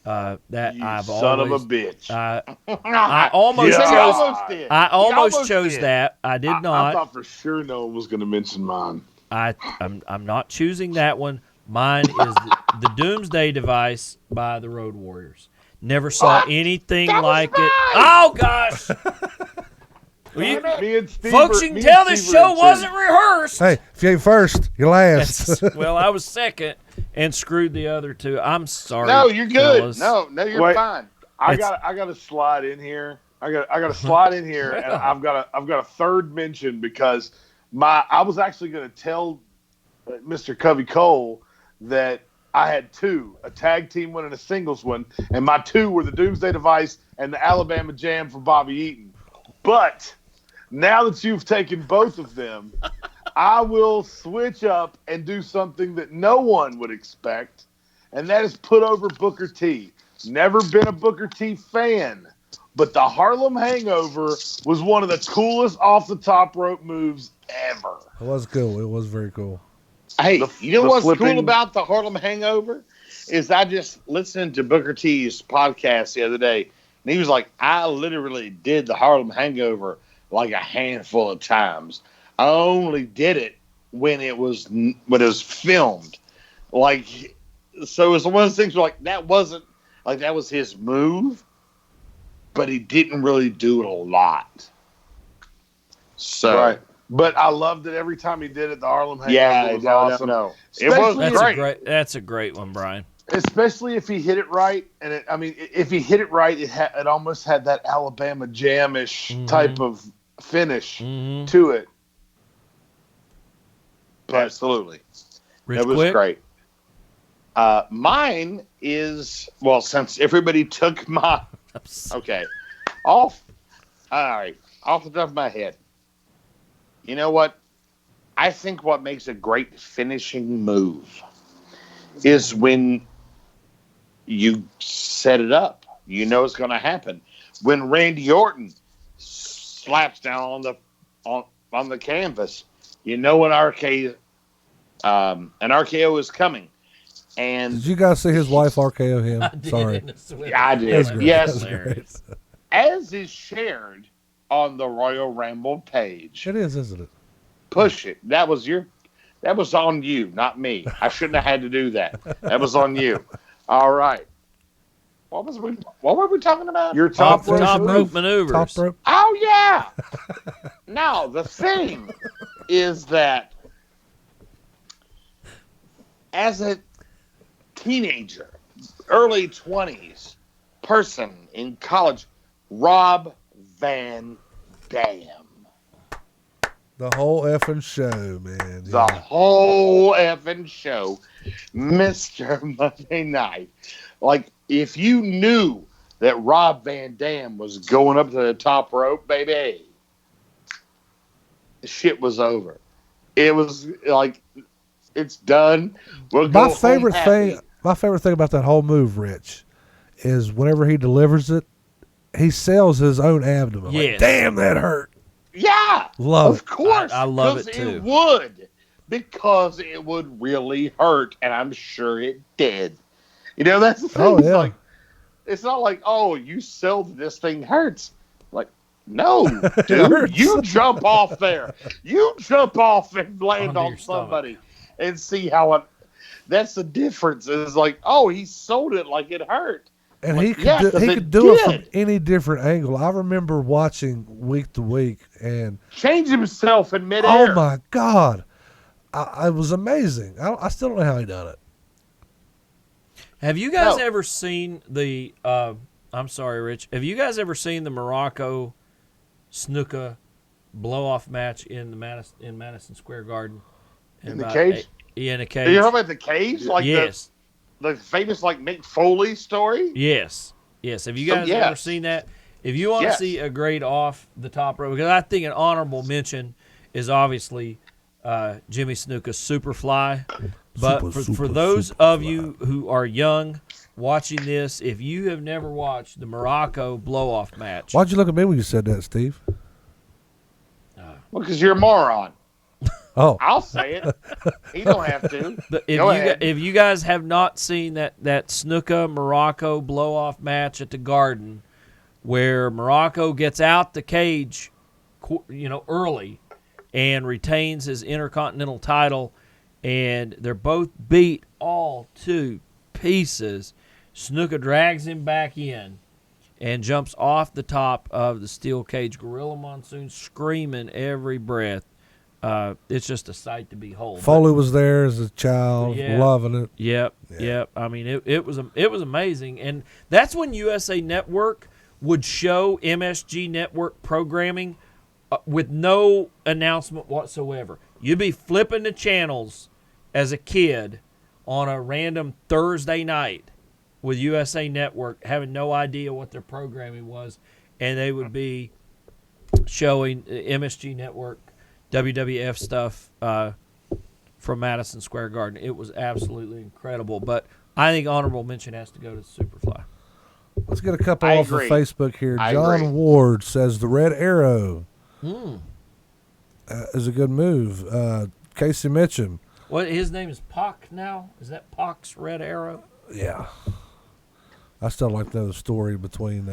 That You I've son always, of a bitch. I almost Yeah. chose. You almost did. I You almost chose did. that. I did I not. thought for sure no one was going to mention mine. I'm not choosing that one. Mine is the Doomsday Device by the Road Warriors. Never saw anything That was like it. mine! Oh gosh! Well, Me and Steve folks, are- you can me tell and this Steve are show in wasn't tune. rehearsed. Hey, if you ain't first, you're last. Well, I was second and screwed the other two. I'm sorry. No, you're good. fellas. No, you're Wait. fine. I It's- got to slide in here. I got to slide in here, and I've got a third mention because I was actually going to tell Mr. Covey Cole that I had two, a tag team one and a singles one, and my two were the Doomsday Device and the Alabama Jam for Bobby Eaton. But now that you've taken both of them, I will switch up and do something that no one would expect, and that is put over Booker T. Never been a Booker T fan, but the Harlem Hangover was one of the coolest off the top rope moves ever. It was cool. It was very cool. Hey, you know the what's flipping- cool about the Harlem Hangover? Is I just listened to Booker T's podcast the other day, and he was like, I literally did the Harlem Hangover like a handful of times. I only did it when it was filmed. Like, so it's one of those things where, like, that was his move, but he didn't really do it a lot. So, Right. But I loved it every time he did it. The Harlem Hangover yeah, was no, awesome. no. It was Especially- That's a great one, Brian. Especially if he hit it right, and if he hit it right, it almost had that Alabama Jam-ish type of finish to it. Absolutely. Rich It was Quick? great. Mine is, well, since everybody took my, okay, all right, off the top of my head. You know what? I think what makes a great finishing move is when you set it up. You know it's going to happen. When Randy Orton slaps down on the canvas, you know an RKO is coming. And Did you guys see his wife RKO him? Sorry. I did. That's great. Yes, That's great. as is shared on the Royal Ramble page. It is, isn't it? Push it. That was on you, not me. I shouldn't have had to do that. That was on you. All right. What were we talking about? Your top rope Top move. rope maneuvers. Top rope. Oh yeah. Now the thing is that as a teenager, early 20s person in college, Rob Van Dam. The whole effing show, man. The whole effing show, Mr. Monday Night. Like, if you knew that Rob Van Dam was going up to the top rope, baby, the shit was over. It was like, it's done. We'll go My favorite home happy. thing about that whole move, Rich, is whenever he delivers it, he sells his own abdomen. Like, Yes. damn, that hurt. Yeah, Love of course. I love 'cause it, too. It would, because it would really hurt, and I'm sure it did. You know, that's the thing. Oh, yeah. Like, it's not like, oh, you sold this thing hurts. Like, no, dude, hurts. you jump off there. You jump off and land Onto on your stomach. somebody and see how it. That's the difference. It's like, oh, he sold it like it hurt. And Like, he could yeah, do, 'cause he it could do it from did. any different angle. I remember watching week to week, and Change himself in midair. oh my God, I was amazing. I still don't know how he done it. Have you guys No. ever seen the? I'm sorry, Rich. Have you guys ever seen the Morocco Snuka blow off match in the Madison Square Garden? In the about cage? Yeah, in a Are cage. you talking about the cage? Like Yes. the famous like Mick Foley story? Yes. Yes. Have you Oh, guys yes. ever seen that? If you want to Yes. see a great off the top rope, because I think an honorable mention is obviously Jimmy Snuka's Superfly. But for those of you who are young watching this, if you have never watched the Morocco blow-off match, Why'd you look at me when you said that, Steve? Well, because you're a moron. Oh, I'll say it. He don't have to. Go ahead. if you guys have not seen that Snuka Morocco blow-off match at the Garden, where Morocco gets out the cage, early, and retains his Intercontinental title, and they're both beat all to pieces. Snuka drags him back in and jumps off the top of the steel cage. Gorilla Monsoon screaming every breath. It's just a sight to behold. Foley was there as a child, Yeah. loving it. Yep. I mean, it was amazing, and that's when USA Network would show MSG Network programming with no announcement whatsoever. You'd be flipping the channels as a kid on a random Thursday night with USA Network, having no idea what their programming was, and they would be showing MSG Network WWF stuff from Madison Square Garden. It was absolutely incredible, but I think honorable mention has to go to Superfly. Let's get a couple I off agree. of Facebook here. I John agree. Ward says the Red Arrow is a good move. Casey Mitchum. What, his name is Pac now? Is that Pac's Red Arrow? Yeah. I still like the other story between.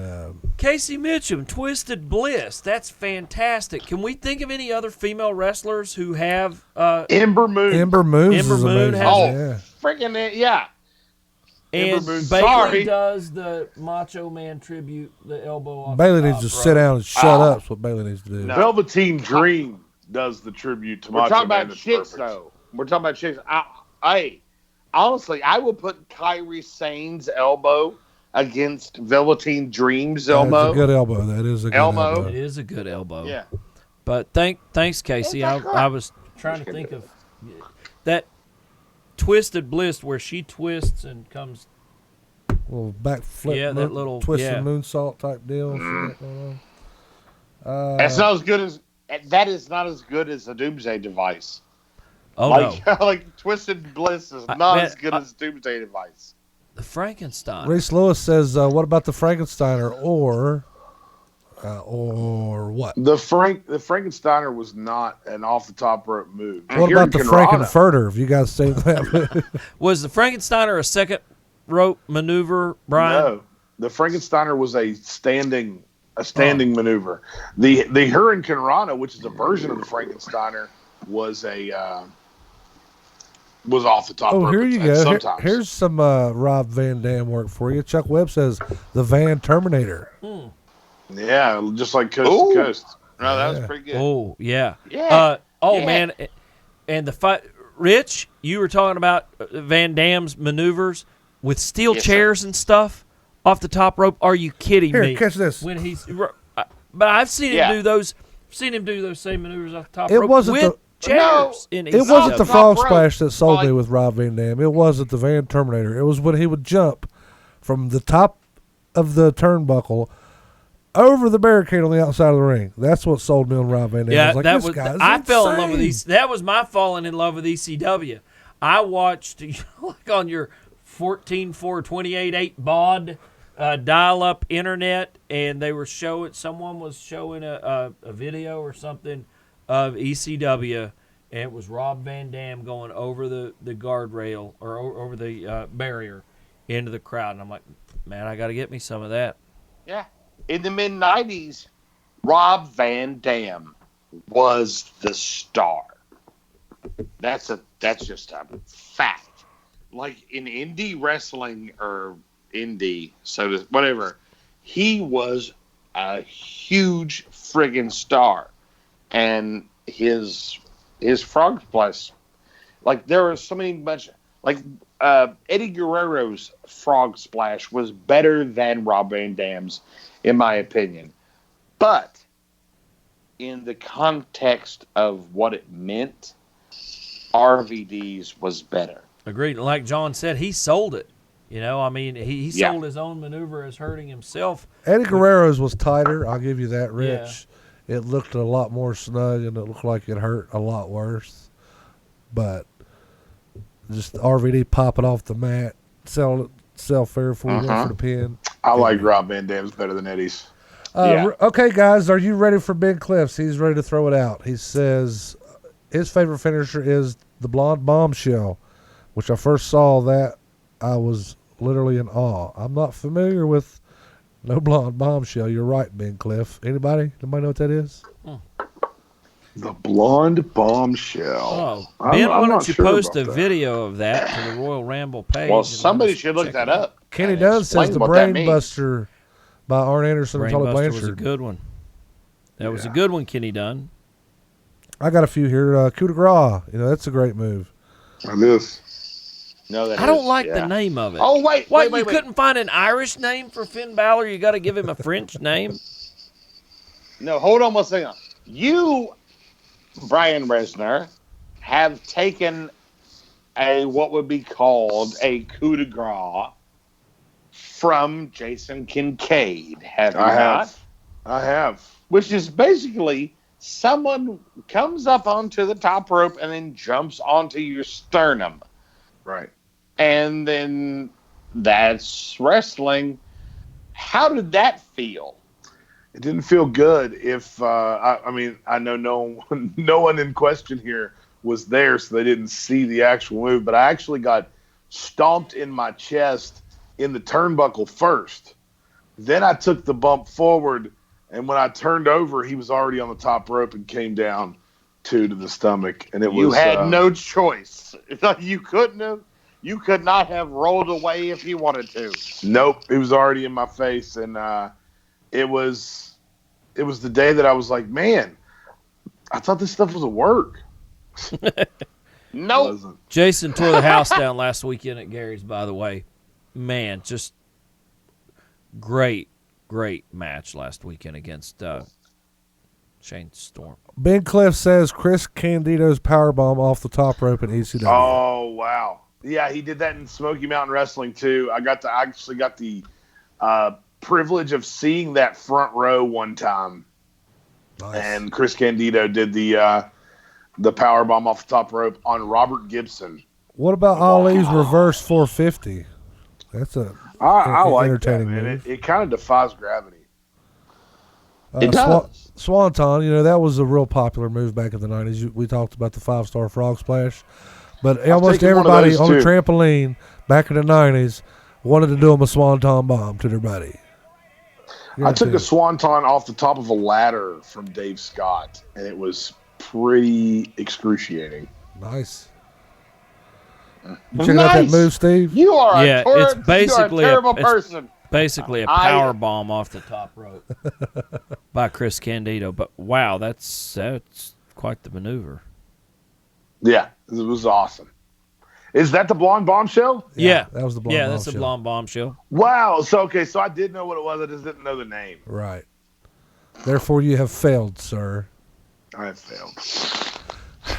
Casey Mitchum, Twisted Bliss. That's fantastic. Can we think of any other female wrestlers who have Ember Moon. Ember Moons Ember is Moon amazing. has- yeah. Freaking it, yeah. and Ember Moon, Bailey sorry. does the Macho Man tribute, the elbow off Bailey the needs to top sit rope. down and shut up. That's what Bailey needs to do. No. Velveteen Dream does the tribute to We're Macho talking Man. about That's chicks, perfect. though. We're talking about chicks. Honestly, I will put Kyrie Sane's elbow against Velveteen Dream's That's elbow. a good elbow. That is a good Elbow. elbow. It is a good elbow. Yeah. But thanks, Casey. I was trying to think of that Twisted Bliss where she twists and comes. Little back flip, Yeah, that little- twisted yeah. moonsault type deal. See that going on? That's not as good as that is not as good as the Doomsday Device. Oh like, no, like Twisted Bliss is not man, as good as Doomsday Device. the Frankenstein. Reese Lewis says, "What about the Frankensteiner or what? The Frankensteiner was not an off the top rope move. What Here about the in Kenrana- Frankenfurter? Have you guys seen that? Was the Frankensteiner a second rope maneuver, Brian? No, the Frankensteiner was a standing maneuver. The Hurricane Rana, which is a version of the Frankensteiner, was off the top Oh, rope. here you at go. Sometimes. Here's some Rob Van Dam work for you. Chuck Webb says the Van Terminator. Yeah, just like coast Ooh. to coast. No, that was pretty good. Oh yeah. Yeah. Yeah. Man, and the fight. Rich, you were talking about Van Dam's maneuvers with steel Yes, sir. chairs and stuff off the top rope. Are you kidding Here, me? catch this. When he's, but I've seen him Yeah. do those. Seen him do those same maneuvers off the top It rope wasn't with the- chairs. in It wasn't the ECW. frog rope. splash that sold me Like- with Rob Van Dam. It wasn't the Van Terminator. It was when he would jump from the top of the turnbuckle over the barricade on the outside of the ring. That's what sold me on Rob Van Dam. I Yeah, was like, that this was. guy's I fell in love with insane. That was my falling in love with ECW. I watched like on your 14.428.8 baud dial-up internet, and they were showing. Someone was showing a video or something of ECW, and it was Rob Van Dam going over the guardrail or over the barrier into the crowd, and I'm like, man, I got to get me some of that. Yeah. In the mid-'90s, Rob Van Dam was the star. That's just a fact. Like in indie wrestling or indie, whatever, he was a huge friggin' star. And his frog splash, like there were so many Eddie Guerrero's frog splash was better than Rob Van Dam's, in my opinion. But in the context of what it meant, RVD's was better. Agreed. Like John said, he sold it. You know, I mean, he Yeah. sold his own maneuver as hurting himself. Eddie Guerrero's was tighter. I'll give you that, Rich. It looked a lot more snug, and it looked like it hurt a lot worse. But just RVD popping off the mat, sell fair before you went for the pin. I like Rob Van Dam's better than Eddie's. Okay, guys, are you ready for Ben Cliffs? He's ready to throw it out. He says his favorite finisher is the Blonde Bombshell, which I first saw that I was literally in awe. I'm not familiar with no Blonde Bombshell. You're right, Ben Cliff. Anybody know what that is? The Blonde Bombshell. Oh, Ben, why I'm don't not you sure post about a that. video of that to the Royal Ramble page? Well, and let somebody us should look check that it out. up. Kenny and Dunn explain says the what that Brain means. Buster by Arn Anderson and Tully Brainbuster was a Blanchard. good one. That was a good one, Kenny Dunn. I got a few here. Coup de grace. That's a great move. It is. No, that I don't is, like yeah. the name of it. Oh, wait, What, wait, you wait. couldn't find an Irish name for Finn Balor? You got to give him a French name? No, hold on one second. You, Brian Resner, have taken what would be called a coup de grace from Jason Kincaid, have you not? I have. Which is basically someone comes up onto the top rope and then jumps onto your sternum. Right. And then that's wrestling. How did that feel? It didn't feel good. If I mean, I know no one in question here was there, so they didn't see the actual move. But I actually got stomped in my chest in the turnbuckle first. Then I took the bump forward, and when I turned over, he was already on the top rope and came down to the stomach. And You had no choice. It's like you couldn't have. You could not have rolled away if you wanted to. Nope, it was already in my face, and it was the day that I was like, man, I thought this stuff was a work. Nope. Jason tore the house down last weekend at Gary's, by the way. Man, just great match last weekend against Shane Storm. Ben Cliff says Chris Candido's powerbomb off the top rope in ECW. Oh wow, yeah, he did that in Smoky Mountain Wrestling too. I actually got the privilege of seeing that front row one time, Nice. and Chris Candido did the powerbomb off the top rope on Robert Gibson. What about Ali's reverse 450? That's I like that, entertaining man. move. It kind of defies gravity. It does. Swanton, that was a real popular move back in the 90s. We talked about the 5-star frog splash. But almost taken one of everybody those, on the too. trampoline back in the 90s wanted to do a Swanton bomb to their buddy. I took a swanton off the top of a ladder from Dave Scott, and it was pretty excruciating. Nice. You checking out that Nice. move, Steve? You are Yeah, a it's basically you are a terrible it's person. basically a power bomb off the top rope by Chris Candido. But wow, that's quite the maneuver. Yeah, it was awesome. Is that the Blonde Bombshell? Yeah, that was the blonde Yeah, that's the bombshell. blonde bombshell. Wow. So I did know what it was. I just didn't know the name. Right. Therefore, you have failed, sir. I have failed.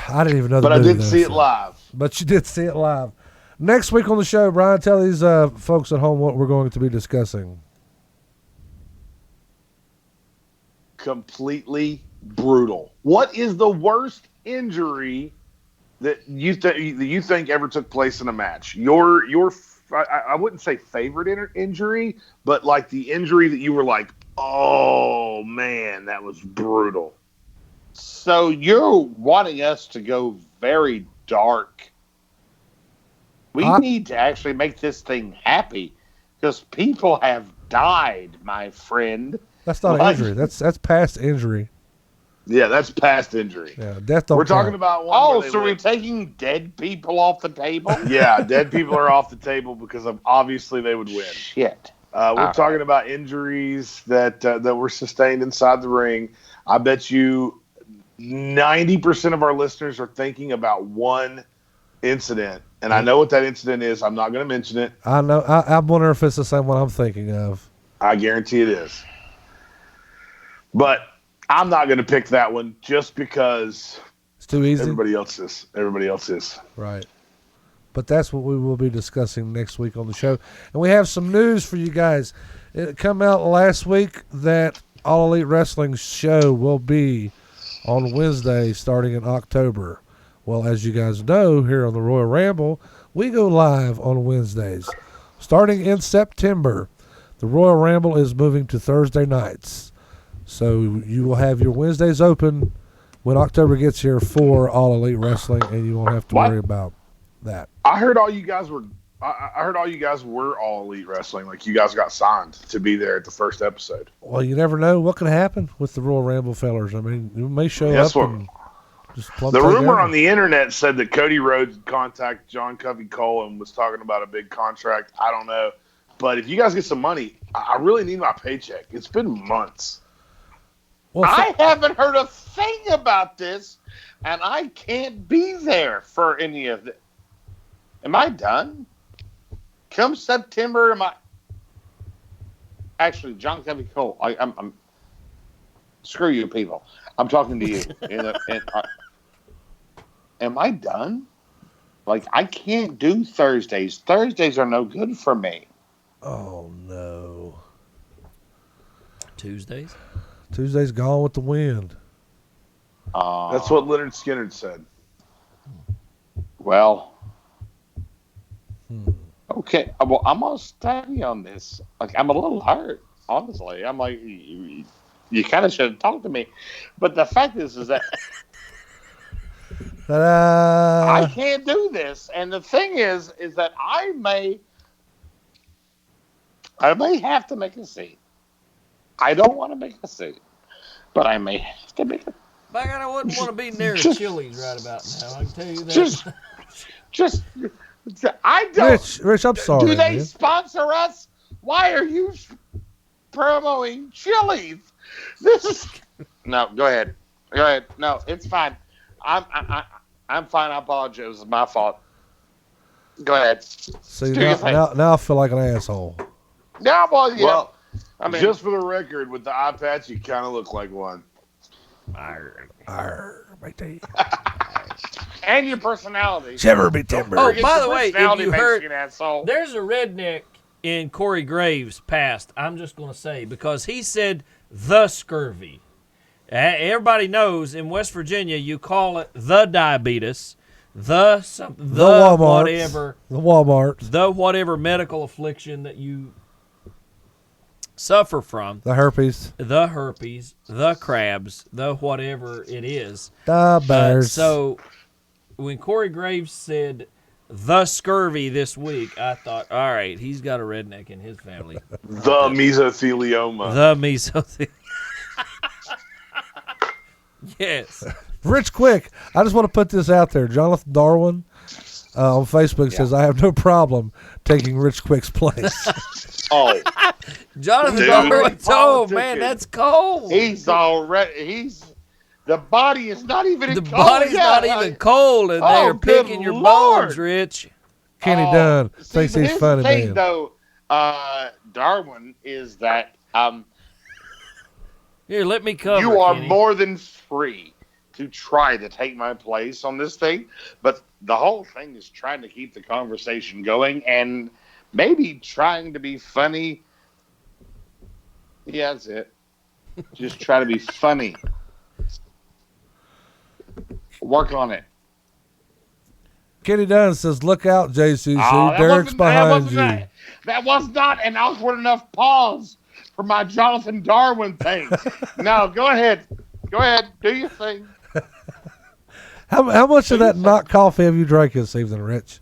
I didn't even know the But I movie, did though, see it so- live. But you did see it live. Next week on the show, Brian, tell these folks at home what we're going to be discussing. Completely brutal. What is the worst injury that you think ever took place in a match? Your I wouldn't say favorite injury, but like the injury that you were like, oh man, that was brutal. So you're wanting us to go very dark. We need to actually make this thing happy because people have died, my friend. That's not an Like- injury. That's past injury. Yeah, that's past injury. Yeah, death don't We're talking count. about one. Oh, where they so we're went- taking dead people off the table? yeah, dead people are off the table because obviously they would win. Shit. We're talking about injuries that were sustained inside the ring. I bet you 90% of our listeners are thinking about one incident, and I know what that incident is. I'm not going to mention it. I know. I wonder if it's the same one I'm thinking of. I guarantee it is. But I'm not going to pick that one just because It's too easy. everybody else is. Right. But that's what we will be discussing next week on the show. And we have some news for you guys. It come out last week that All Elite Wrestling's show will be on Wednesday starting in October. Well, as you guys know, here on the Royal Ramble, we go live on Wednesdays. Starting in September, the Royal Ramble is moving to Thursday nights. So you will have your Wednesdays open when October gets here for All Elite Wrestling, and you won't have to worry about that. I heard all you guys were. I heard all you guys were All Elite Wrestling. Like you guys got signed to be there at the first episode. Well, you never know what could happen with the Royal Ramble fellers. I mean, you may show up and just plumb the take rumor over. on the internet said that Cody Rhodes contacted John Covey Cole and was talking about a big contract. I don't know. But if you guys get some money, I really need my paycheck. It's been months. Well, I haven't heard a thing about this, and I can't be there for any of it. Am I done? Come September, am I? Actually, John Covey Cole, I'm. Screw you, people. I'm talking to you. Am I done? Like, I can't do Thursdays. Thursdays are no good for me. Oh, no. Tuesdays? Tuesday's gone with the wind. That's what Leonard Skinner said. Well, okay. Well, I'm going to study on this. Like, I'm a little hurt, honestly. I'm like, you kind of should have talked to me. But the fact is that I can't do this. And the thing is that I may have to make a scene. I don't want to make a scene, but I may have to make a. By God, I wouldn't want to be near a Chili's right about now. I can tell you that. Just, I don't. Rich, I'm sorry. Do they man. sponsor us? Why are you promoting Chili's? This is no. Go ahead. Go ahead. No, it's fine. I'm fine. I apologize. It's my fault. Go ahead. See, now I feel like an asshole. No, well, I mean, just for the record, with the eye patch, you kind of look like one. Right there. And your personality. Shiver me timber. Oh, by the way, if you heard, you an asshole. there's a redneck in Corey Graves' past. I'm just going to say, because he said the scurvy. Everybody knows in West Virginia you call it the diabetes, the Walmart, whatever, the Walmart, the whatever medical affliction that you suffer from, the herpes, the crabs, the whatever it is. The bears. So when Corey Graves said the scurvy this week, I thought, all right, he's got a redneck in his family. The mesothelioma. The mesothelioma. Yes. Rich Quick, I just want to put this out there. Jonathan Darwin on Facebook says, I have no problem taking Rich Quick's place. Oh. Jonathan Darwin. Oh, man, that's cold. The body is not even The cold. body's not even cold, and they're good picking your Lord. bones, Rich. Kenny Dunn thinks he's funny, thing, man. Though, Darwin, is that Here, let me cover you are Kenny. more than free to try to take my place on this thing, but the whole thing is trying to keep the conversation going and maybe trying to be funny. Yeah, that's it. Just try to be funny. Work on it. Kenny Dunn says, look out, JCC. Oh, Derek's behind you. That was not an awkward enough pause for my Jonathan Darwin thing. No, go ahead. Go ahead. Do your thing. How much of that not coffee have you drank this evening, Rich?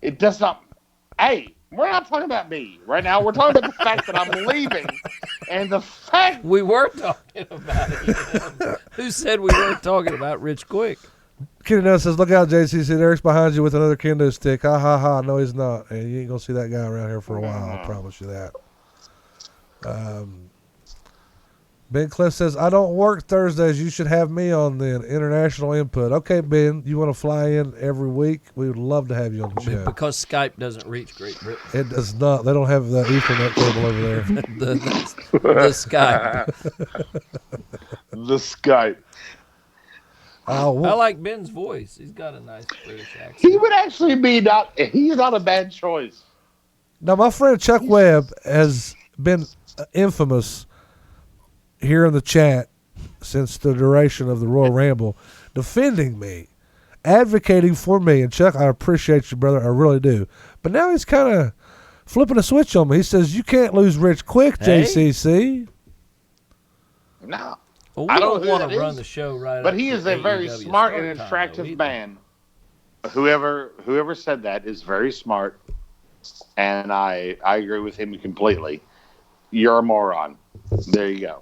It does not. Hey, we're not talking about me right now. We're talking about the fact that I'm leaving. And the fact. We were talking about him. Who said we weren't talking about Rich Quick? Kenny Dunn says, look out, JCC. Derek's behind you with another kendo stick. Ha, ha, ha. No, he's not. And you ain't going to see that guy around here for a while. I promise you that. Ben Cliff says, I don't work Thursdays. You should have me on then. International input. Okay, Ben, you want to fly in every week? We would love to have you on the show. Because Skype doesn't reach Great Britain. It does not. They don't have the Ethernet cable over there. the Skype. The Skype. Oh, I like Ben's voice. He's got a nice British accent. He would actually be he's not a bad choice. now, my friend Chuck Webb has been infamous here in the chat since the duration of the Royal Ramble, defending me, advocating for me. And Chuck, I appreciate you, brother. I really do. But now he's kind of flipping a switch on me. He says, you can't lose Rich quick, Hey. JCC. No. Well, I we don't don't know who want that to run is, the show right. But up he to is a very AEW smart start and time, attractive though, either. man. Whoever said that is very smart, and I agree with him completely. You're a moron. There you go.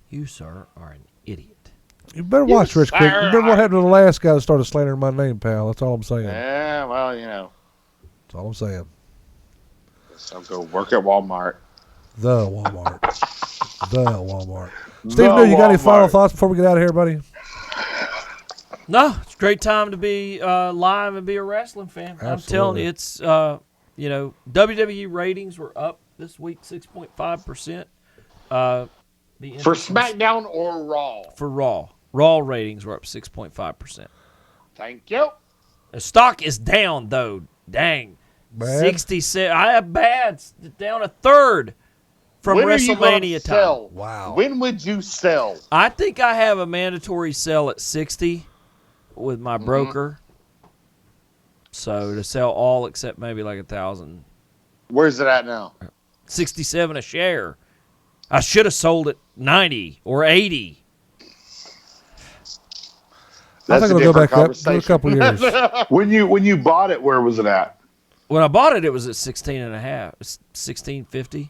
You, sir, are an idiot. You better watch Rich quick. sir, You remember what happened to the last guy that started slandering my name, pal. That's all I'm saying. Yeah, well, you know, That's all I'm saying. I'll go work at Walmart. The Walmart. The Walmart. Steve New, you got any final thoughts before we get out of here, buddy? No, it's a great time to be live and be a wrestling fan. I'm telling you, it's WWE ratings were up this week 6.5%. For SmackDown or Raw? For Raw. Raw ratings were up 6.5%. Thank you. The stock is down though. Dang. Bad? 67. I have bad. It's down a third from When are you gonna WrestleMania time. sell? Wow. When would you sell? I think I have a mandatory sell at 60 with my broker. So to sell all except maybe like 1,000. Where's it at now? 67 a share. I should have sold it 90 or 80. I That's think a it'll go different back up in a couple years. When you bought it, where was it at? When I bought it, it was at 16 and a half, 16.50.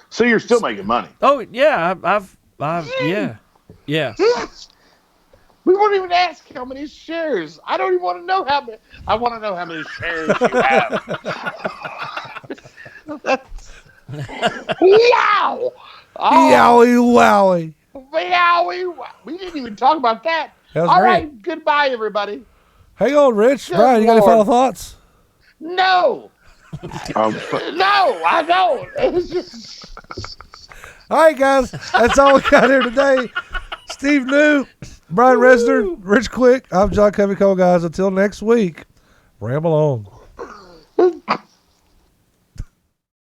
So you're still making money. Oh yeah, I've yeah. We won't even ask how many shares. I don't even want to know how many. I want to know how many shares you have. Wow! Oh, Yowie wowie. wowie! We didn't even talk about that. That was All great. right, goodbye, everybody. Hang on, Rich. Good Brian, you got any Lord. final thoughts? No, no, I don't. It's just All right, guys. That's all we got here today. Steve New, Brian Resner, Rich Quick. I'm John Covey Cole, guys. Until next week, ramble on.